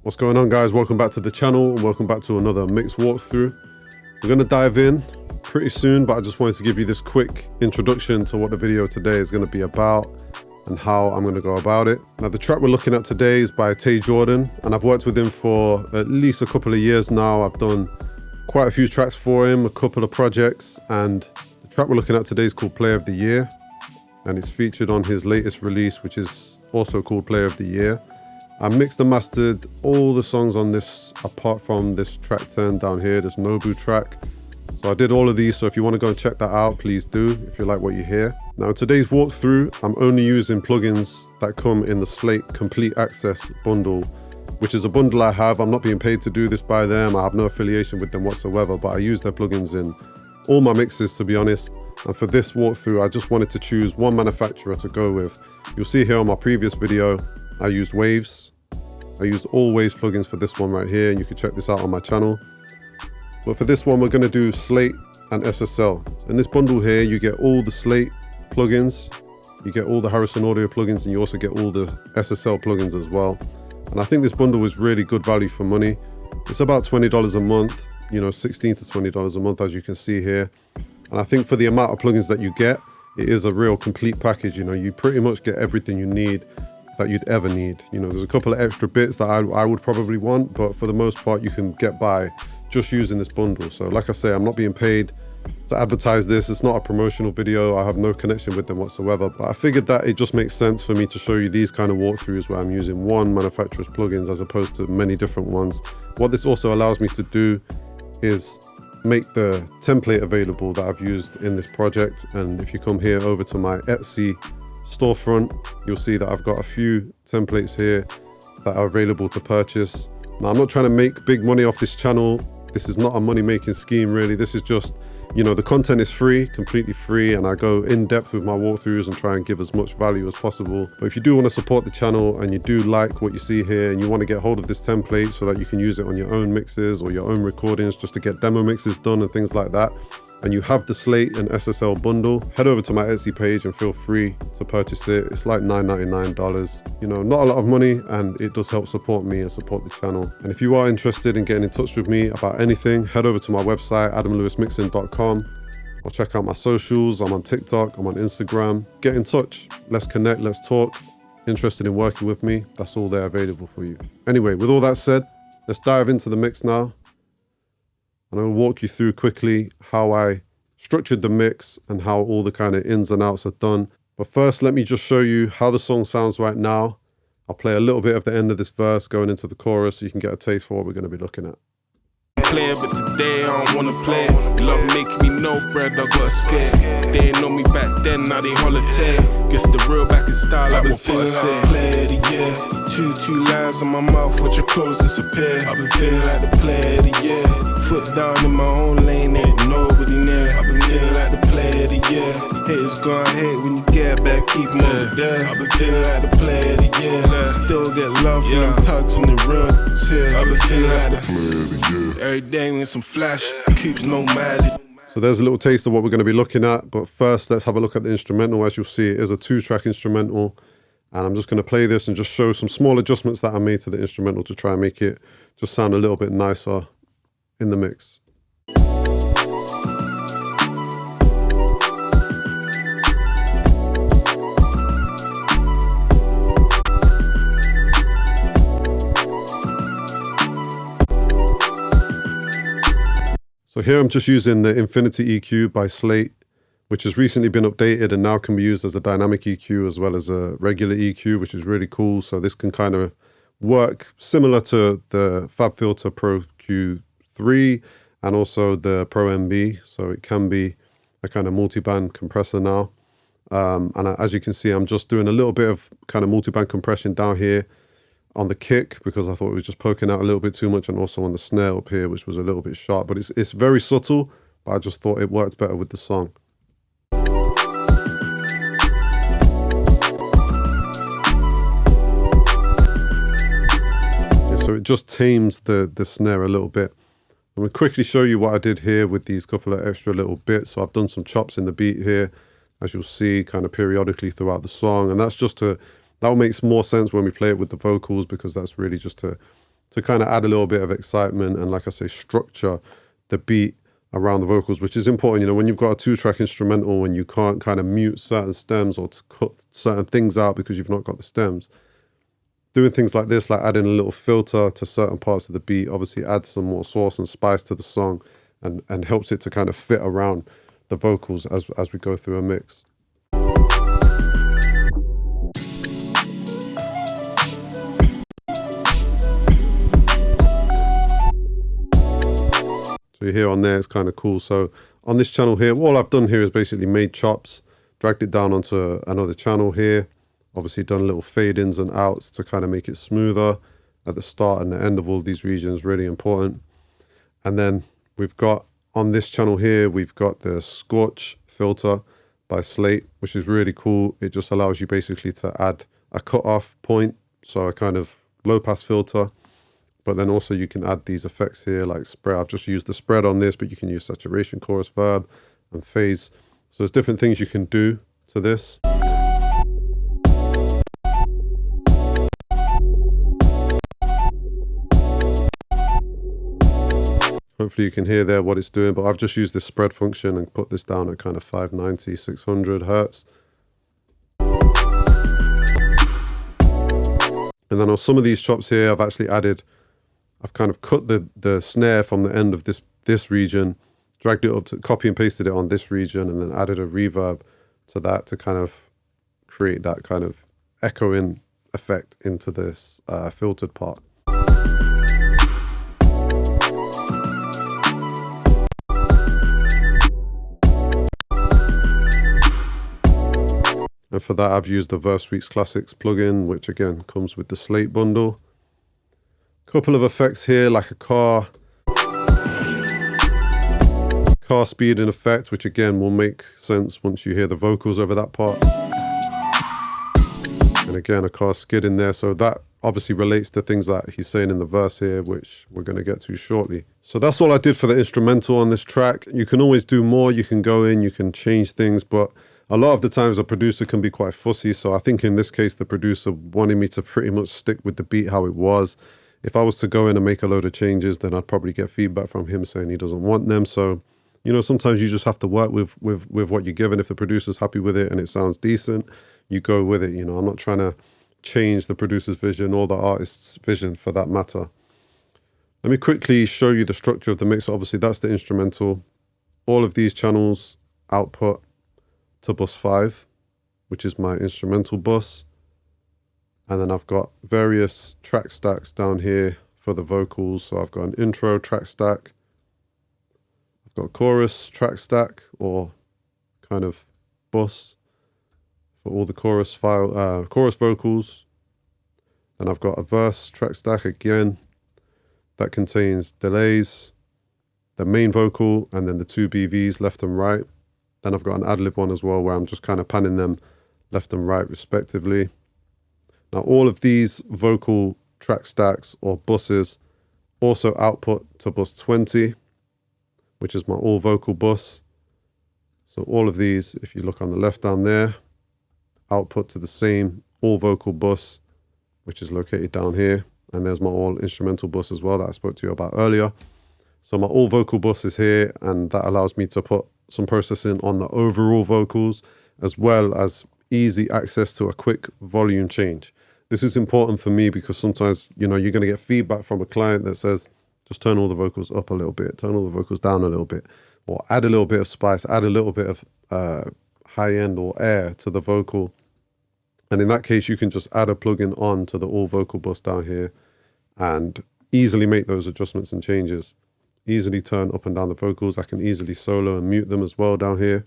What's going on, guys? Welcome back to the channel and welcome back to another mix walkthrough. We're going to dive in pretty soon, but I just wanted to give you this quick introduction to what the video today is going to be about and how I'm going to go about it. Now, the track we're looking at today is by Tay Jordan, and I've worked with him for at least a couple of years now. I've done quite a few tracks for him, a couple of projects, and the track we're looking at today is called Player of the Year, and it's featured on his latest release, which is also called Player of the Year. I mixed and mastered all the songs on this apart from this track 10 down here, this Nobu track. So I did all of these, so if you want to go and check that out, please do, if you like what you hear. Now, in today's walkthrough, I'm only using plugins that come in the Slate Complete Access bundle, which is a bundle I have. I'm not being paid to do this by them. I have no affiliation with them whatsoever, but I use their plugins in all my mixes, to be honest. And for this walkthrough, I just wanted to choose one manufacturer to go with. You'll see here on my previous video, I used Waves. I used all Waves plugins for this one right here, and you can check this out on my channel. But for this one, we're going to do Slate and SSL. In this bundle here, you get all the Slate plugins, you get all the Harrison Audio plugins, and you also get all the SSL plugins as well. And I think this bundle is really good value for money. It's about $20 a month, you know, $16 to $20 a month, as you can see here. And I think for the amount of plugins that you get, it is a real complete package. You know, you pretty much get everything you need that you'd ever need. You know, there's a couple of extra bits that I would probably want, but for the most part, you can get by just using this bundle. So like I say, I'm not being paid to advertise this. It's not a promotional video. I have no connection with them whatsoever, but I figured that it just makes sense for me to show you these kind of walkthroughs where I'm using one manufacturer's plugins as opposed to many different ones. What this also allows me to do is make the template available that I've used in this project. And if you come here over to my Etsy storefront, you'll see that I've got a few templates here that are available to purchase. Now, I'm not trying to make big money off this channel. This is not a money-making scheme, really. This is just, you know, the content is free, completely free, and I go in depth with my walkthroughs and try and give as much value as possible. But if you do want to support the channel and you do like what you see here and you want to get hold of this template so that you can use it on your own mixes or your own recordings just to get demo mixes done and things like that, and you have the Slate and SSL bundle, head over to my Etsy page and feel free to purchase it. It's like $9.99. You know, not a lot of money, and it does help support me and support the channel. And if you are interested in getting in touch with me about anything, head over to my website, adamlewismixing.com, or check out my socials. I'm on TikTok, I'm on Instagram. Get in touch. Let's connect, let's talk. Interested in working with me? That's all there available for you. Anyway, with all that said, let's dive into the mix now. And I'll walk you through quickly how I structured the mix and how all the kind of ins and outs are done. But first, let me just show you how the song sounds right now. I'll play a little bit of the end of this verse going into the chorus so you can get a taste for what we're going to be looking at. Play, but today I don't wanna play. Love making me no bread, I got scared. They ain't know me back then, now they holiday. Guess the real back in style, I've been feeling like the player of the year. Two lines on my mouth, watch your clothes disappear. I've been feeling like the player of the year. Foot down in my own lane, ain't nobody near. I've been feeling like the player of the year. Haters gonna hate when you get back, keep them over there. I've been feeling like the player of the year. Still get love from them tugs in the real here. I've been feeling like the player of the year. Every day with some flash, keeps no mad. So there's a little taste of what we're going to be looking at, but first let's have a look at the instrumental. As you'll see, it is a 2-track instrumental, and I'm just going to play this and just show some small adjustments that I made to the instrumental to try and make it just sound a little bit nicer in the mix. So here I'm just using the Infinity EQ by Slate, which has recently been updated and now can be used as a dynamic EQ as well as a regular EQ, which is really cool. So this can kind of work similar to the FabFilter Pro Q3 and also the Pro MB. So it can be a kind of multi-band compressor now. And as you can see, I'm just doing a little bit of kind of multi-band compression down here on the kick because I thought it was just poking out a little bit too much, and also on the snare up here, which was a little bit sharp, but it's very subtle, but I just thought it worked better with the song. Yeah, so it just tames the snare a little bit. I'm going to quickly show you what I did here with these couple of extra little bits. So I've done some chops in the beat here, as you'll see, kind of periodically throughout the song, and that's just to that makes more sense when we play it with the vocals, because that's really just to to kind of add a little bit of excitement and, like I say, structure the beat around the vocals, which is important. You know, when you've got a 2-track instrumental and you can't kind of mute certain stems or to cut certain things out because you've not got the stems, doing things like this, like adding a little filter to certain parts of the beat, obviously adds some more sauce and spice to the song and helps it to kind of fit around the vocals as we go through a mix. So you hear on there, it's kind of cool. So on this channel here, all I've done here is basically made chops, dragged it down onto another channel here. Obviously done little fade-ins and outs to kind of make it smoother at the start and the end of all these regions, really important. And then we've got on this channel here, we've got the Scorch filter by Slate, which is really cool. It just allows you basically to add a cut-off point, so a kind of low-pass filter. But then also you can add these effects here like spread. I've just used the spread on this, but you can use saturation, chorus, verb, and phase. So there's different things you can do to this. Hopefully you can hear there what it's doing, but I've just used this spread function and put this down at kind of 590, 600 hertz. And then on some of these chops here, I've kind of cut the snare from the end of this region, dragged it up to copy and pasted it on this region, and then added a reverb to that to kind of create that kind of echoing effect into this filtered part. And for that, I've used the Verve Suites Classics plugin, which again comes with the Slate bundle. Couple of effects here, like a car speeding effect, which again will make sense once you hear the vocals over that part. And again, a car skid in there. So that obviously relates to things that he's saying in the verse here, which we're going to get to shortly. So that's all I did for the instrumental on this track. You can always do more. You can go in, you can change things, but a lot of the times a producer can be quite fussy. So I think in this case, the producer wanted me to pretty much stick with the beat how it was. If I was to go in and make a load of changes, then I'd probably get feedback from him saying he doesn't want them. So, you know, sometimes you just have to work with what you're given. If the producer's happy with it and it sounds decent, you go with it. You know, I'm not trying to change the producer's vision or the artist's vision for that matter. Let me quickly show you the structure of the mix. Obviously, that's the instrumental. All of these channels output to bus 5, which is my instrumental bus. And then I've got various track stacks down here for the vocals. So I've got an intro track stack. I've got a chorus track stack or kind of bus for all the chorus vocals. Then I've got a verse track stack again that contains delays, the main vocal, and then the 2 BVs left and right. Then I've got an Adlib one as well where I'm just kind of panning them left and right respectively. Now all of these vocal track stacks or buses also output to bus 20, which is my all vocal bus. So all of these, if you look on the left down there, output to the same all vocal bus, which is located down here. And there's my all instrumental bus as well that I spoke to you about earlier. So my all vocal bus is here, and that allows me to put some processing on the overall vocals, as well as easy access to a quick volume change. This is important for me because sometimes, you know, you're going to get feedback from a client that says, just turn all the vocals up a little bit, turn all the vocals down a little bit, or add a little bit of spice, add a little bit of high end or air to the vocal. And in that case, you can just add a plugin on to the all vocal bus down here and easily make those adjustments and changes. Easily turn up and down the vocals. I can easily solo and mute them as well down here.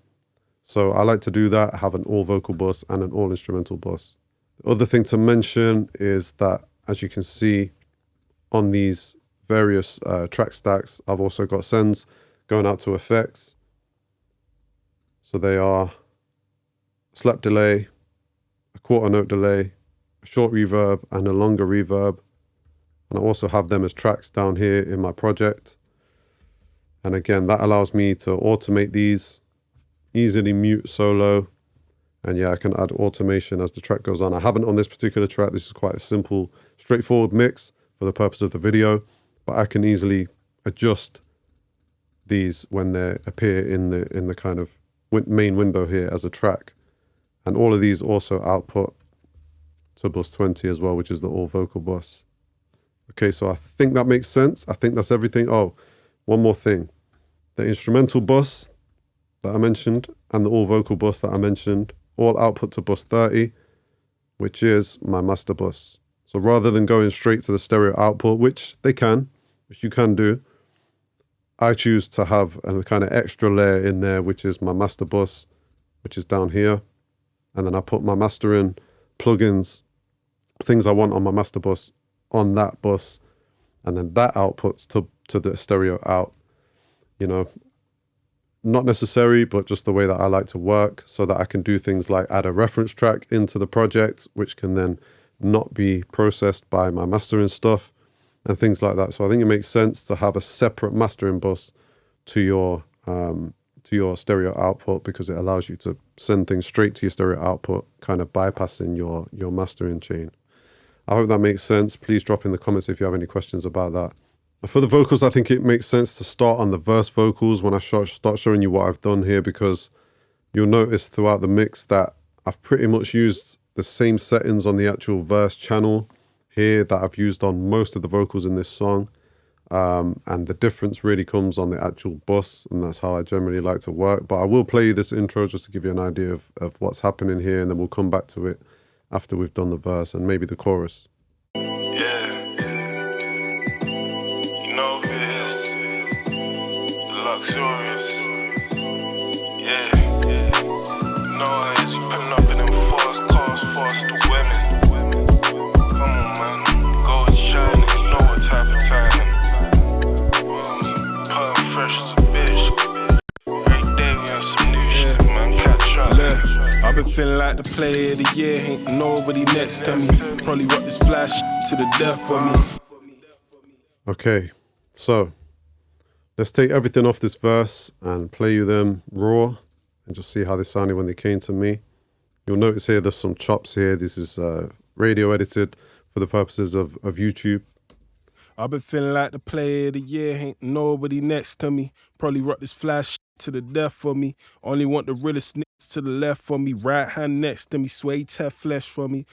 So I like to do that, have an all vocal bus and an all instrumental bus. The other thing to mention is that, as you can see on these various track stacks, I've also got sends going out to effects. So they are slap delay, a quarter note delay, a short reverb and a longer reverb. And I also have them as tracks down here in my project. And again, that allows me to automate these, easily mute solo. And yeah, I can add automation as the track goes on. I haven't on this particular track. This is quite a simple, straightforward mix for the purpose of the video, but I can easily adjust these when they appear in the kind of main window here as a track. And all of these also output to bus 20 as well, which is the all vocal bus. Okay, so I think that makes sense. I think that's everything. Oh, one more thing. The instrumental bus that I mentioned and the all vocal bus that I mentioned all output to bus 30, which is my master bus. So rather than going straight to the stereo output, which you can do, I choose to have a kind of extra layer in there, which is my master bus, which is down here. And then I put my mastering plugins, things I want on my master bus on that bus. And then that outputs to the stereo out. You know, not necessary, but just the way that I like to work, so that I can do things like add a reference track into the project, which can then not be processed by my mastering stuff and things like that. So I think it makes sense to have a separate mastering bus to your stereo output, because it allows you to send things straight to your stereo output, kind of bypassing your mastering chain. I hope that makes sense. Please drop in the comments if you have any questions about that. For the vocals, I think it makes sense to start on the verse vocals when I start showing you what I've done here, because you'll notice throughout the mix that I've pretty much used the same settings on the actual verse channel here that I've used on most of the vocals in this song. And the difference really comes on the actual bus, and that's how I generally like to work. But I will play you this intro just to give you an idea of what's happening here, and then we'll come back to it after we've done the verse and maybe the chorus. Luxurious, yeah. No, as you putting up in them fast cars, faster women. Come on, man, gold shining, you know what type of timing. Pearl fresh as a bitch. Every day we on some new shit, man. Catch up. I've been feeling like the player of the year, ain't nobody next to me. Probably rock this flash to the death for me. Okay, so let's take everything off this verse and play you them raw and just see how they sounded when they came to me. You'll notice here there's some chops here. This is radio edited for the purposes of YouTube. I've been feeling like the player of the year, ain't nobody next to me. Probably rock this flash to the death for me. Only want the realest niggas to the left for me. Right hand next to me, sway tap flesh for me.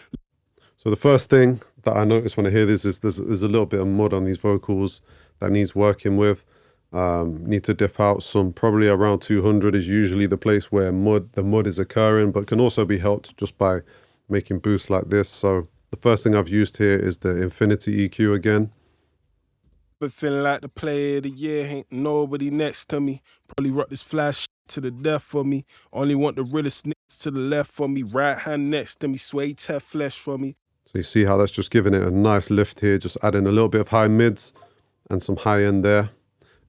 So the first thing that I notice when I hear this is there's a little bit of mud on these vocals that needs working with. Need to dip out some, probably around 200 is usually the place where the mud is occurring, but can also be helped just by making boosts like this. So the first thing I've used here is the Infinity EQ again. Been feeling like the player of the year, ain't nobody next to me. Probably rock this flash to the death for me. Only want the realest niggas to the left for me. Right hand next to me, sway tap flesh for me. So you see how that's just giving it a nice lift here, just adding a little bit of high mids and some high end there.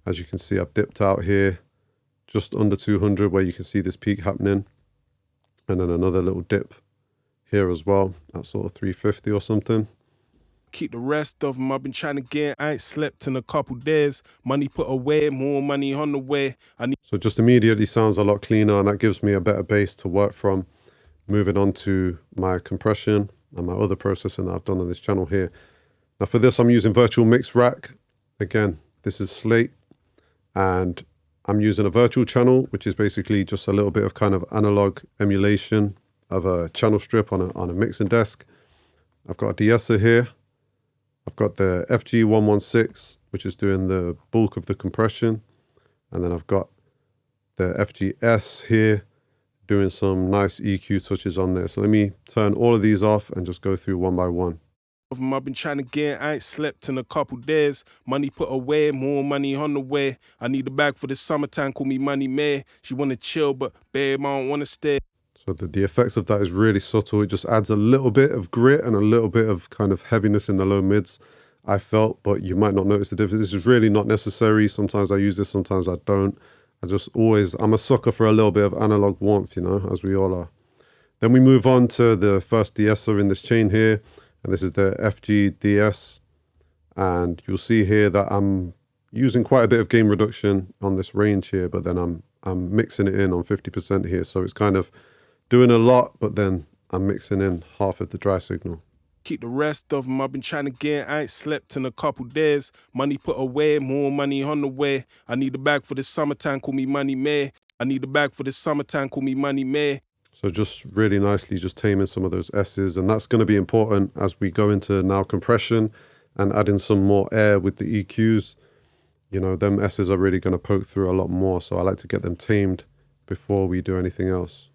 As you can see, I've dipped out here just under 200 where you can see this peak happening. And then another little dip here as well at sort of 350 or something. Keep the rest of them, I've been trying to get. I ain't slept in a couple days. Money put away, more money on the way. So just immediately sounds a lot cleaner, and that gives me a better base to work from. Moving on to my compression and my other processing that I've done on this channel here. Now for this, I'm using Virtual Mix Rack. Again, this is Slate. And I'm using a virtual channel, which is basically just a little bit of kind of analog emulation of a channel strip on a mixing desk. I've got a de-esser here. I've got the FG116, which is doing the bulk of the compression. And then I've got the FGS here doing some nice EQ touches on there. So let me turn all of these off and just go through one by one. I've been trying to get, I ain't slept in a couple days. Money put away, more money on the way. I need a bag for the summertime, call me Money May. She wanna chill, but babe, I don't wanna stay. So the effects of that is really subtle. It just adds a little bit of grit and a little bit of kind of heaviness in the low mids, I felt, but you might not notice the difference. This is really not necessary. Sometimes I use this, sometimes I don't. I'm a sucker for a little bit of analog warmth, you know, as we all are. Then we move on to the first de-esser in this chain here. And this is the FGDS, and you'll see here that I'm using quite a bit of gain reduction on this range here, but then I'm mixing it in on 50% here, so it's kind of doing a lot, but then I'm mixing in half of the dry signal. keep the rest of them. I've been trying to get, I ain't slept in a couple days. Money put away, more money on the way. I need a bag for the summertime, call me Money May. I need a bag for the summertime, call me Money May. So just really nicely just taming some of those S's, and that's going to be important as we go into now compression and adding some more air with the EQs. You know, them S's are really going to poke through a lot more, so I like to get them tamed before we do anything else.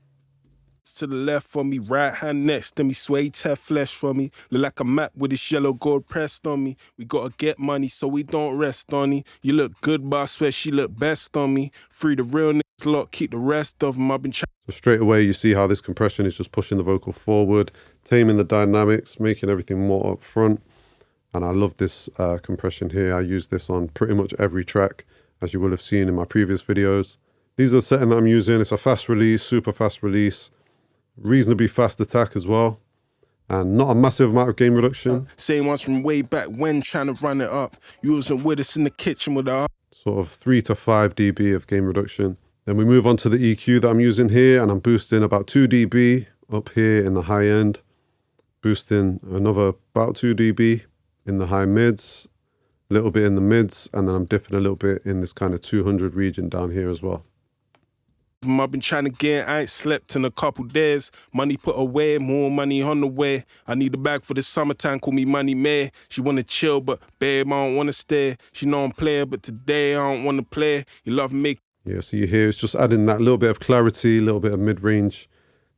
To the left for me, right hand next to me, sway tear flesh for me. Look like a map with this yellow gold pressed on me. We gotta get money so we don't rest on it. You look good, but I swear she look best on me. Free the real niggas lot, keep the rest of them. I've been trying. So straight away you see how this compression is just pushing the vocal forward, taming the dynamics, making everything more up front. And I love this compression here. I use this on pretty much every track, as you will have seen in my previous videos. These are the setting that I'm using. It's a fast release, super fast release. Reasonably fast attack as well, and not a massive amount of gain reduction. Same ones from way back when, trying to run it up. You wasn't with us in the kitchen with our sort of 3 to 5 dB of gain reduction. Then we move on to the EQ that I'm using here, and I'm boosting about 2 dB up here in the high end, boosting another about 2 dB in the high mids, a little bit in the mids, and then I'm dipping a little bit in this kind of 200 region down here as well. I've been trying to get, I ain't slept in a couple days. Money put away, more money on the way. I need a bag for the summertime, call me Money May. She wanna chill, but babe, I don't wanna stay. She know I'm player, but today I don't wanna play. You love me. Yeah, so you hear it's just adding that little bit of clarity, a little bit of mid-range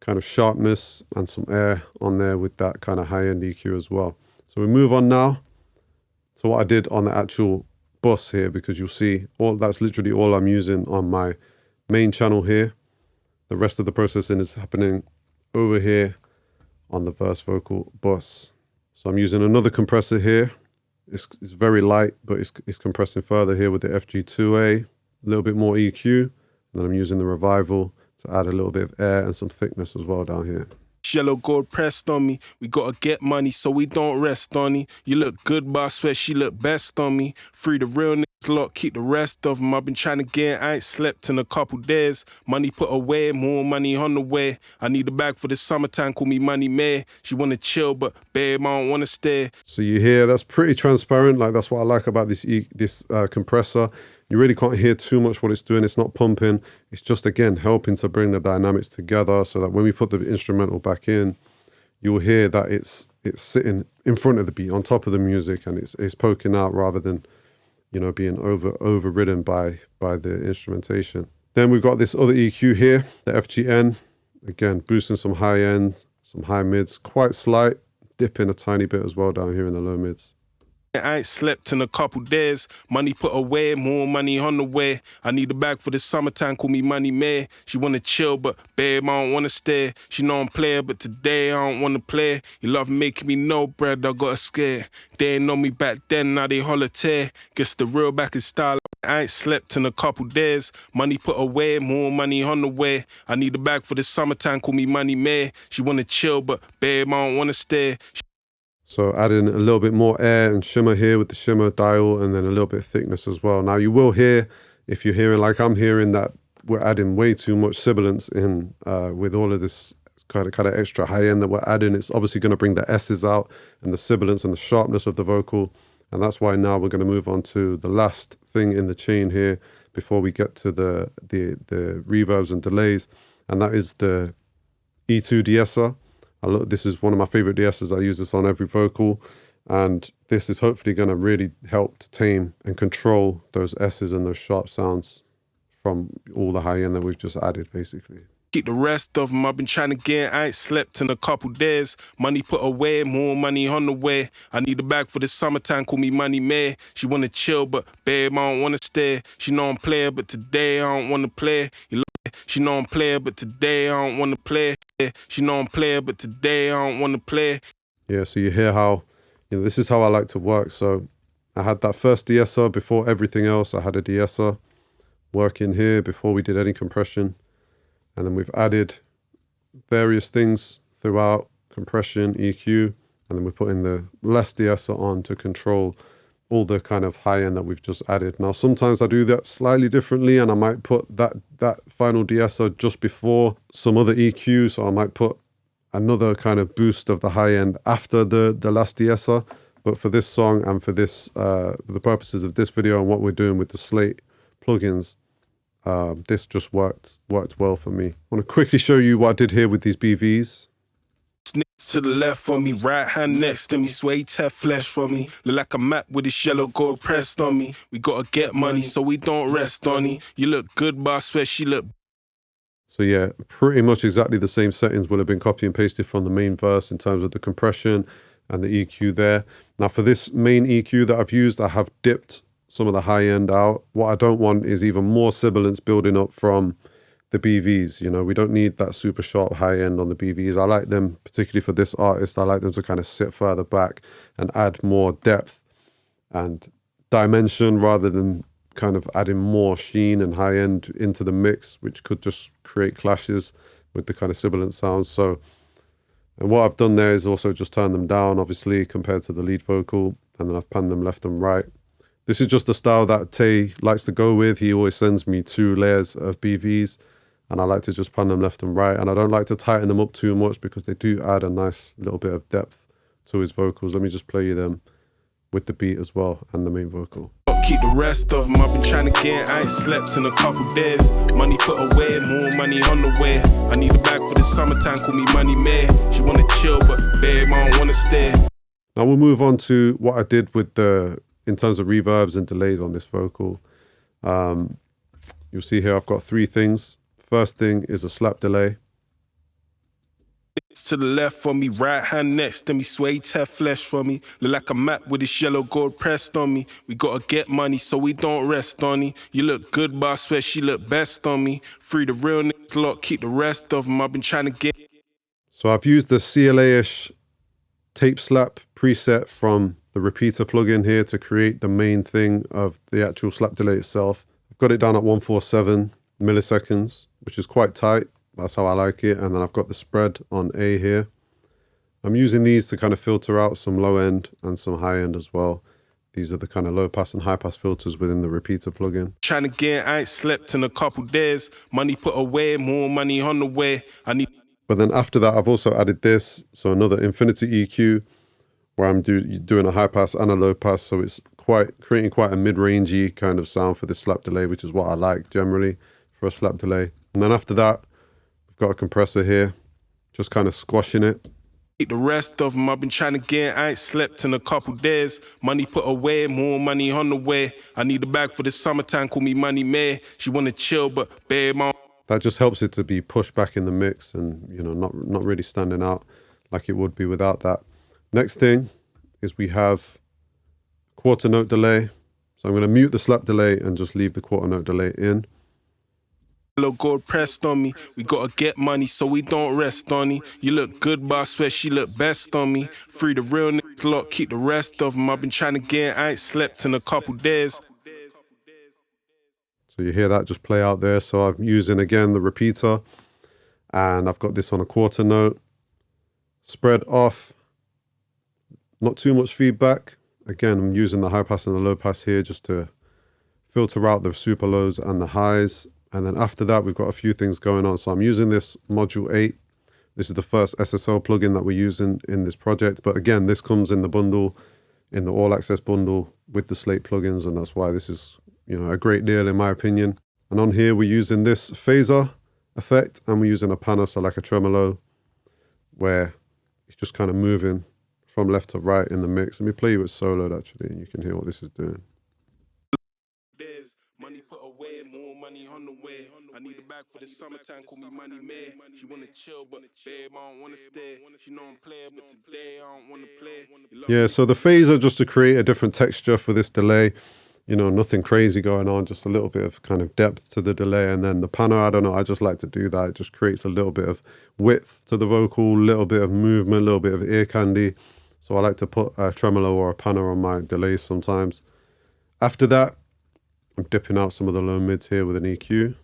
kind of sharpness and some air on there with that kind of high-end EQ as well. So we move on now to what I did on the actual bus here, because you'll see that's literally all I'm using on my main channel here. The rest of the processing is happening over here on the verse vocal bus. So I'm using another compressor here. It's very light, but it's compressing further here with the FG2A, a little bit more EQ, and then I'm using the Revival to add a little bit of air and some thickness as well down here. Yellow gold pressed on me. We gotta get money so we don't rest on it. You look good, but I swear she look best on me. Free the real niggas lot, keep the rest of them. I've been trying to get, I ain't slept in a couple days. Money put away, more money on the way. I need a bag for the summertime, call me Money May. She wanna chill, but babe, I don't wanna stay. So you hear that's pretty transparent. Like, that's what I like about this compressor. You really can't hear too much what it's doing. It's not pumping. It's just, again, helping to bring the dynamics together so that when we put the instrumental back in, you'll hear that it's sitting in front of the beat, on top of the music, and it's poking out rather than, you know, being overridden by the instrumentation. Then we've got this other EQ here, the FGN. Again, boosting some high end, some high mids, quite slight, dipping a tiny bit as well down here in the low mids. I ain't slept in a couple days. Money put away, more money on the way. I need a bag for the summertime, call me Money May. She wanna chill, but babe, I don't wanna stay. She know I'm player, but today I don't wanna play. You love making me no bread, I got scared. They ain't know me back then, now they holiday. Guess the real back in style. I ain't slept in a couple days. Money put away, more money on the way. I need a bag for the summertime, call me Money May. She wanna chill, but babe, I don't wanna stay. So adding a little bit more air and shimmer here with the shimmer dial, and then a little bit of thickness as well. Now you will hear, if you're hearing like I'm hearing, that we're adding way too much sibilance in with all of this kind of extra high end that we're adding. It's obviously going to bring the S's out and the sibilance and the sharpness of the vocal. And that's why now we're going to move on to the last thing in the chain here before we get to the reverbs and delays. And that is the E2 de-esser. This is one of my favorite de-essers. I use this on every vocal, and this is hopefully going to really help to tame and control those S's and those sharp sounds from all the high end that we've just added, basically. Keep the rest of them. I've been trying to get, I ain't slept in a couple days. Money put away, more money on the way. I need a bag for the summertime, call me Money May. She wanna chill, but babe, I don't wanna stay. She know I'm player, but today I don't wanna play. She know I'm player, but today I don't wanna play. She know I'm player, but today I don't wanna play. Yeah, so you hear how, this is how I like to work. So I had that first de-esser before everything else. I had a de-esser working here before we did any compression. And then we've added various things throughout, compression, EQ, and then we're putting the less de-esser on to control all the kind of high end that we've just added. Now, sometimes I do that slightly differently, and I might put that final de-esser just before some other EQ. So I might put another kind of boost of the high end after the last de-esser. But for this song and for this, the purposes of this video and what we're doing with the Slate plugins, this just worked well for me. I want to quickly show you what I did here with these BVs. Next to the left for me, right hand next to me, sway tap flesh for me. Look like a map with this yellow gold pressed on me. We gotta get money, so we don't rest on it. You look good, but I swear she look. So yeah, pretty much exactly the same settings would have been copy and pasted from the main verse in terms of the compression and the EQ there. Now for this main EQ that I've used, I have dipped some of the high end out. What I don't want is even more sibilance building up from the BVs. You know, we don't need that super sharp high end on the BVs. I like them, particularly for this artist, I like them to kind of sit further back and add more depth and dimension rather than kind of adding more sheen and high end into the mix, which could just create clashes with the kind of sibilant sounds. So, and what I've done there is also just turn them down, obviously, compared to the lead vocal, and then I've panned them left and right. This is just the style that Tay likes to go with. He always sends me 2 layers of BVs, and I like to just pan them left and right. And I don't like to tighten them up too much because they do add a nice little bit of depth to his vocals. Let me just play you them with the beat as well and the main vocal. Keep the rest of them, I've been trying to get, I ain't slept in a couple days. Money put away, more money on the way. I need a bag for the summertime, call me Money May. She wanna chill, but babe, I don't wanna stay. Now we'll move on to what I did with in terms of reverbs and delays on this vocal. You'll see here I've got 3 things. First thing is a slap delay. To the left for me, right hand next to me, sway tap flesh for me. Look like a map with this yellow gold pressed on me. We gotta get money, so we don't rest on it. You look good, but I swear she look best on me. Free the real niggas lot, keep the rest of them. I've been trying to get. So I've used the CLA-ish tape slap preset from the repeater plugin here to create the main thing of the actual slap delay itself. I've got it down at 147 milliseconds, which is quite tight. That's how I like it. And then I've got the spread on A here. I'm using these to kind of filter out some low end and some high end as well. These are the kind of low pass and high pass filters within the repeater plugin. Trying to get, I ain't slept in a couple days. Money put away, more money on the way. I need. But then after that, I've also added this. So another infinity EQ where I'm doing a high pass and a low pass. So it's creating quite a mid-rangey kind of sound for this slap delay, which is what I like generally for a slap delay. And then after that, got a compressor here, just kind of squashing it. The rest of them, I've been trying to get, I ain't slept in a couple days. Money put away, more money on the way. I need a bag for the summertime, call me Money May. She wanna chill, but babe, that just helps it to be pushed back in the mix and, you know, not really standing out like it would be without that. Next thing is we have quarter note delay. So I'm gonna mute the slap delay and just leave the quarter note delay in. Yellow gold pressed on me. We gotta get money, so we don't rest on it. You look good, but I swear she look best on me. Free the real niggas lot, keep the rest of them. I've been trying to get, I ain't slept in a couple days. So you hear that just play out there. So I'm using again the repeater, and I've got this on a quarter note. Spread off, not too much feedback. Again, I'm using the high pass and the low pass here just to filter out the super lows and the highs. And then after that, we've got a few things going on. So I'm using this module 8. This is the first SSL plugin that we're using in this project. But again, this comes in the bundle, in the all access bundle with the Slate plugins. And that's why this is, you know, a great deal in my opinion. And on here, we're using this phaser effect and we're using a panner, so like a tremolo, where it's just kind of moving from left to right in the mix. Let me play you with soloed actually, and you can hear what this is doing. Money put away, more money on the way. I need a bag for the summertime, call me Money May. She wanna chill, but babe, I don't wanna stay. She know I'm playing, but today I don't wanna play. Yeah, so the phaser just to create a different texture for this delay. You know, nothing crazy going on, just a little bit of kind of depth to the delay. And then the panner, I don't know, I just like to do that. It just creates a little bit of width to the vocal, a little bit of movement, a little bit of ear candy. So I like to put a tremolo or a panner on my delays sometimes. After that, I'm dipping out some of the low mids here with an EQ.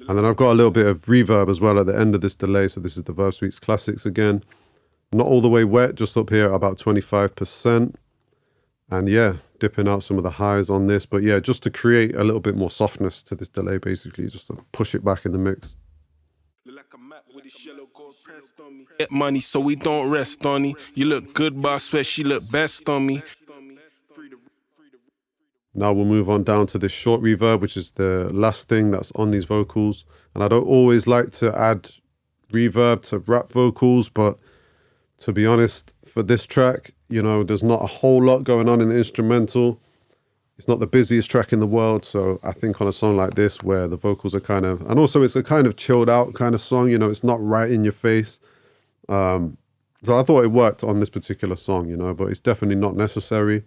And then I've got a little bit of reverb as well at the end of this delay. So this is the Verb Suites Classics again. Not all the way wet, just up here at about 25%. And yeah, dipping out some of the highs on this. But yeah, just to create a little bit more softness to this delay, basically, just to push it back in the mix. Get money so we don't rest on me. You look good, but I swear she look best on me. Now we'll move on down to this short reverb, which is the last thing that's on these vocals. And I don't always like to add reverb to rap vocals, but to be honest, for this track, you know, there's not a whole lot going on in the instrumental. It's not the busiest track in the world, so I think on a song like this where the vocals are kind of, and also it's a kind of chilled out kind of song, you know, it's not right in your face. So I thought it worked on this particular song, you know, but it's definitely not necessary.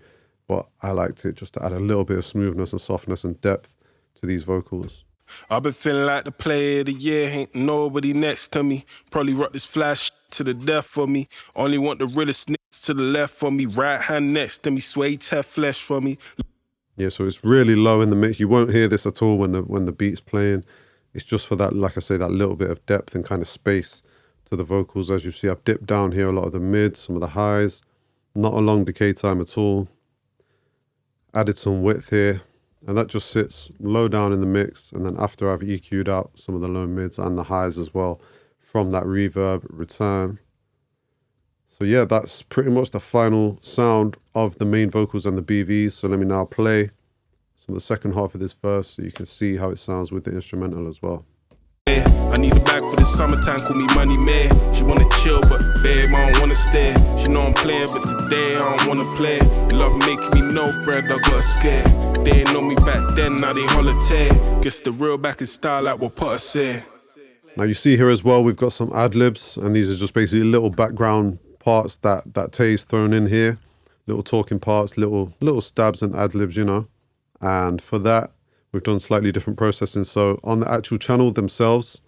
But I liked it just to add a little bit of smoothness and softness and depth to these vocals. I've been feeling like the player of the year, ain't nobody next to me. Probably rock this flash to the death for me. Only want the realest niggas to the left for me. Right hand next to me, sway tear flesh for me. Yeah, so it's really low in the mix. You won't hear this at all when the beat's playing. It's just for that, like I say, that little bit of depth and kind of space to the vocals. As you see, I've dipped down here a lot of the mids, some of the highs. Not a long decay time at all. Added some width here, and that just sits low down in the mix. And then after I've EQ'd out some of the low mids and the highs as well from that reverb return. So yeah, that's pretty much the final sound of the main vocals and the BVs. So let me now play some of the second half of this verse so you can see how it sounds with the instrumental as well. I need a bag for the summertime, call me money man. She wanna chill, but babe, I don't wanna stay. She know I'm playing, but today I don't wanna play. You love making me no bread, I got scared. They ain't know me back then, now they holiday. Guess the real back in style, like what Potter said. Now you see here as well, we've got some ad-libs, and these are just basically little background parts that Tay's thrown in here. Little talking parts, little stabs and ad-libs, you know. And for that, we've done slightly different processing. So on the actual channel themselves,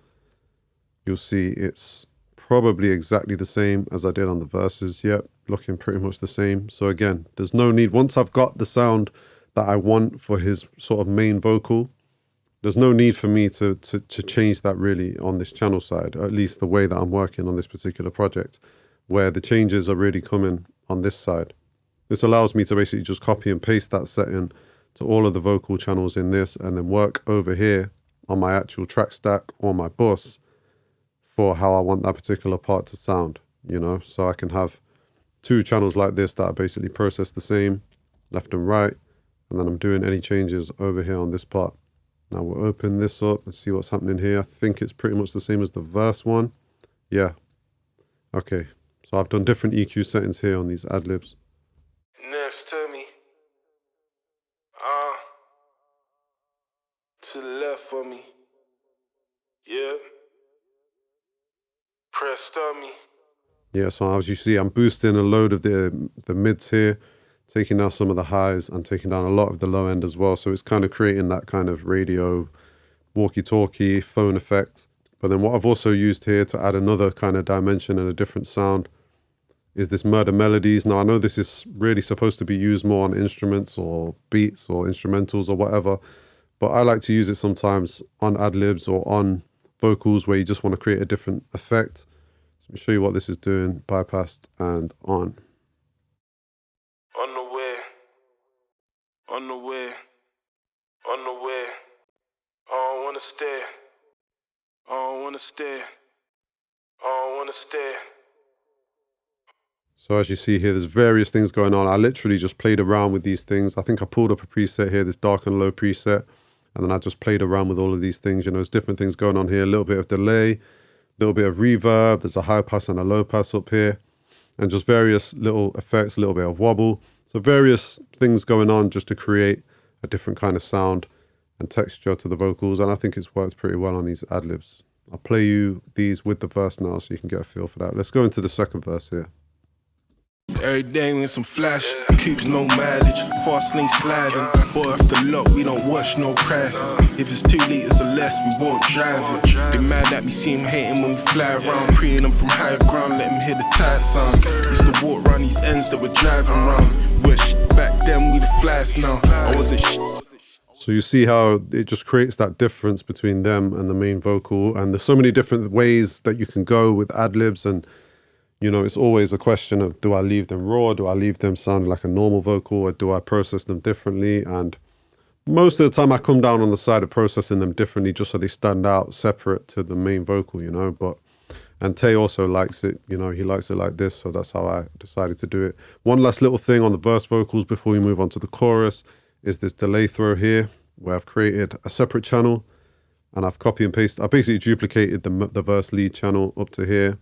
you'll see it's probably exactly the same as I did on the verses. Yep, looking pretty much the same. So again, there's no need, once I've got the sound that I want for his sort of main vocal, there's no need for me to change that really on this channel side, or at least the way that I'm working on this particular project, where the changes are really coming on this side. This allows me to basically just copy and paste that setting to all of the vocal channels in this, and then work over here on my actual track stack or my bus for how I want that particular part to sound, you know? So I can have two channels like this that are basically processed the same, left and right, and then I'm doing any changes over here on this part. Now we'll open this up and see what's happening here. I think it's pretty much the same as the verse one. Yeah. Okay. So I've done different EQ settings here on these ad-libs. Next to me. To the left for me. Yeah. Pressed on me. Yeah, so as you see, I'm boosting a load of the mids here, taking down some of the highs and taking down a lot of the low end as well. So it's kind of creating that kind of radio, walkie-talkie, phone effect. But then what I've also used here to add another kind of dimension and a different sound is this murder melodies. Now I know this is really supposed to be used more on instruments or beats or instrumentals or whatever, but I like to use it sometimes on ad-libs or on vocals where you just want to create a different effect. So let me show you what this is doing, bypassed and on. On the way, on the way, on the way. I don't wanna stay, I don't wanna stay, I don't wanna stay. So as you see here, there's various things going on. I literally just played around with these things. I think I pulled up a preset here, this dark and low preset, and then I just played around with all of these things. You know, there's different things going on here, a little bit of delay, a little bit of reverb, there's a high pass and a low pass up here, and just various little effects, a little bit of wobble. So various things going on just to create a different kind of sound and texture to the vocals, and I think it's worked pretty well on these ad-libs. I'll play you these with the verse now so you can get a feel for that. Let's go into the second verse here. Every day with some flash, keeps no mileage, fast lane sliding. Boy after luck, we don't watch no prices. If it's 2 liters or less, we won't drive it. They mad at me, see them hating when we fly around. Preying them from higher ground, let them hear the tire sound. Used to walk around these ends that we're driving around. We're back then, we the flies now. I wasn't So you see how it just creates that difference between them and the main vocal, and there's so many different ways that you can go with ad-libs, and You know, it's always a question of, do I leave them raw? Do I leave them sounding like a normal vocal, or do I process them differently? And most of the time I come down on the side of processing them differently just so they stand out separate to the main vocal, you know. And Tay also likes it, you know, he likes it like this, so that's how I decided to do it. One last little thing on the verse vocals before we move on to the chorus is this delay throw here, where I've created a separate channel and I've copy and pasted. I basically duplicated the verse lead channel up to here.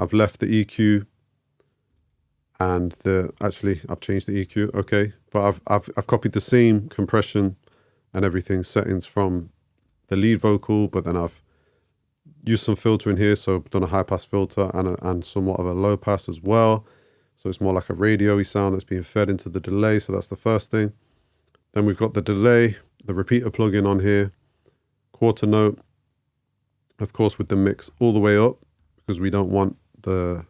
I've left the EQ and I've changed the EQ, okay. But I've copied the same compression and everything settings from the lead vocal, but then I've used some filter in here, so I've done a high pass filter and somewhat of a low pass as well. So it's more like a radio-y sound that's being fed into the delay, so that's the first thing. Then we've got the delay, the repeater plugin on here, quarter note, of course with the mix all the way up, because we don't want the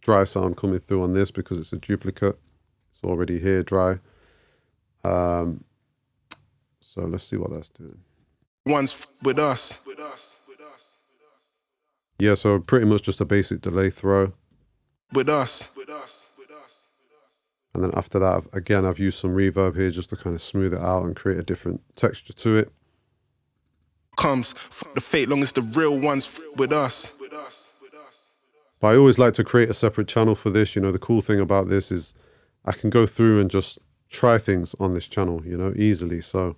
dry sound coming through on this because it's a duplicate. It's already here dry. So let's see what that's doing. One's with us. Yeah, so pretty much just a basic delay throw. With us. And then after that, again, I've used some reverb here just to kind of smooth it out and create a different texture to it. Comes the fake long as the real ones with us. But I always like to create a separate channel for this. You know, the cool thing about this is I can go through and just try things on this channel, you know, easily. So,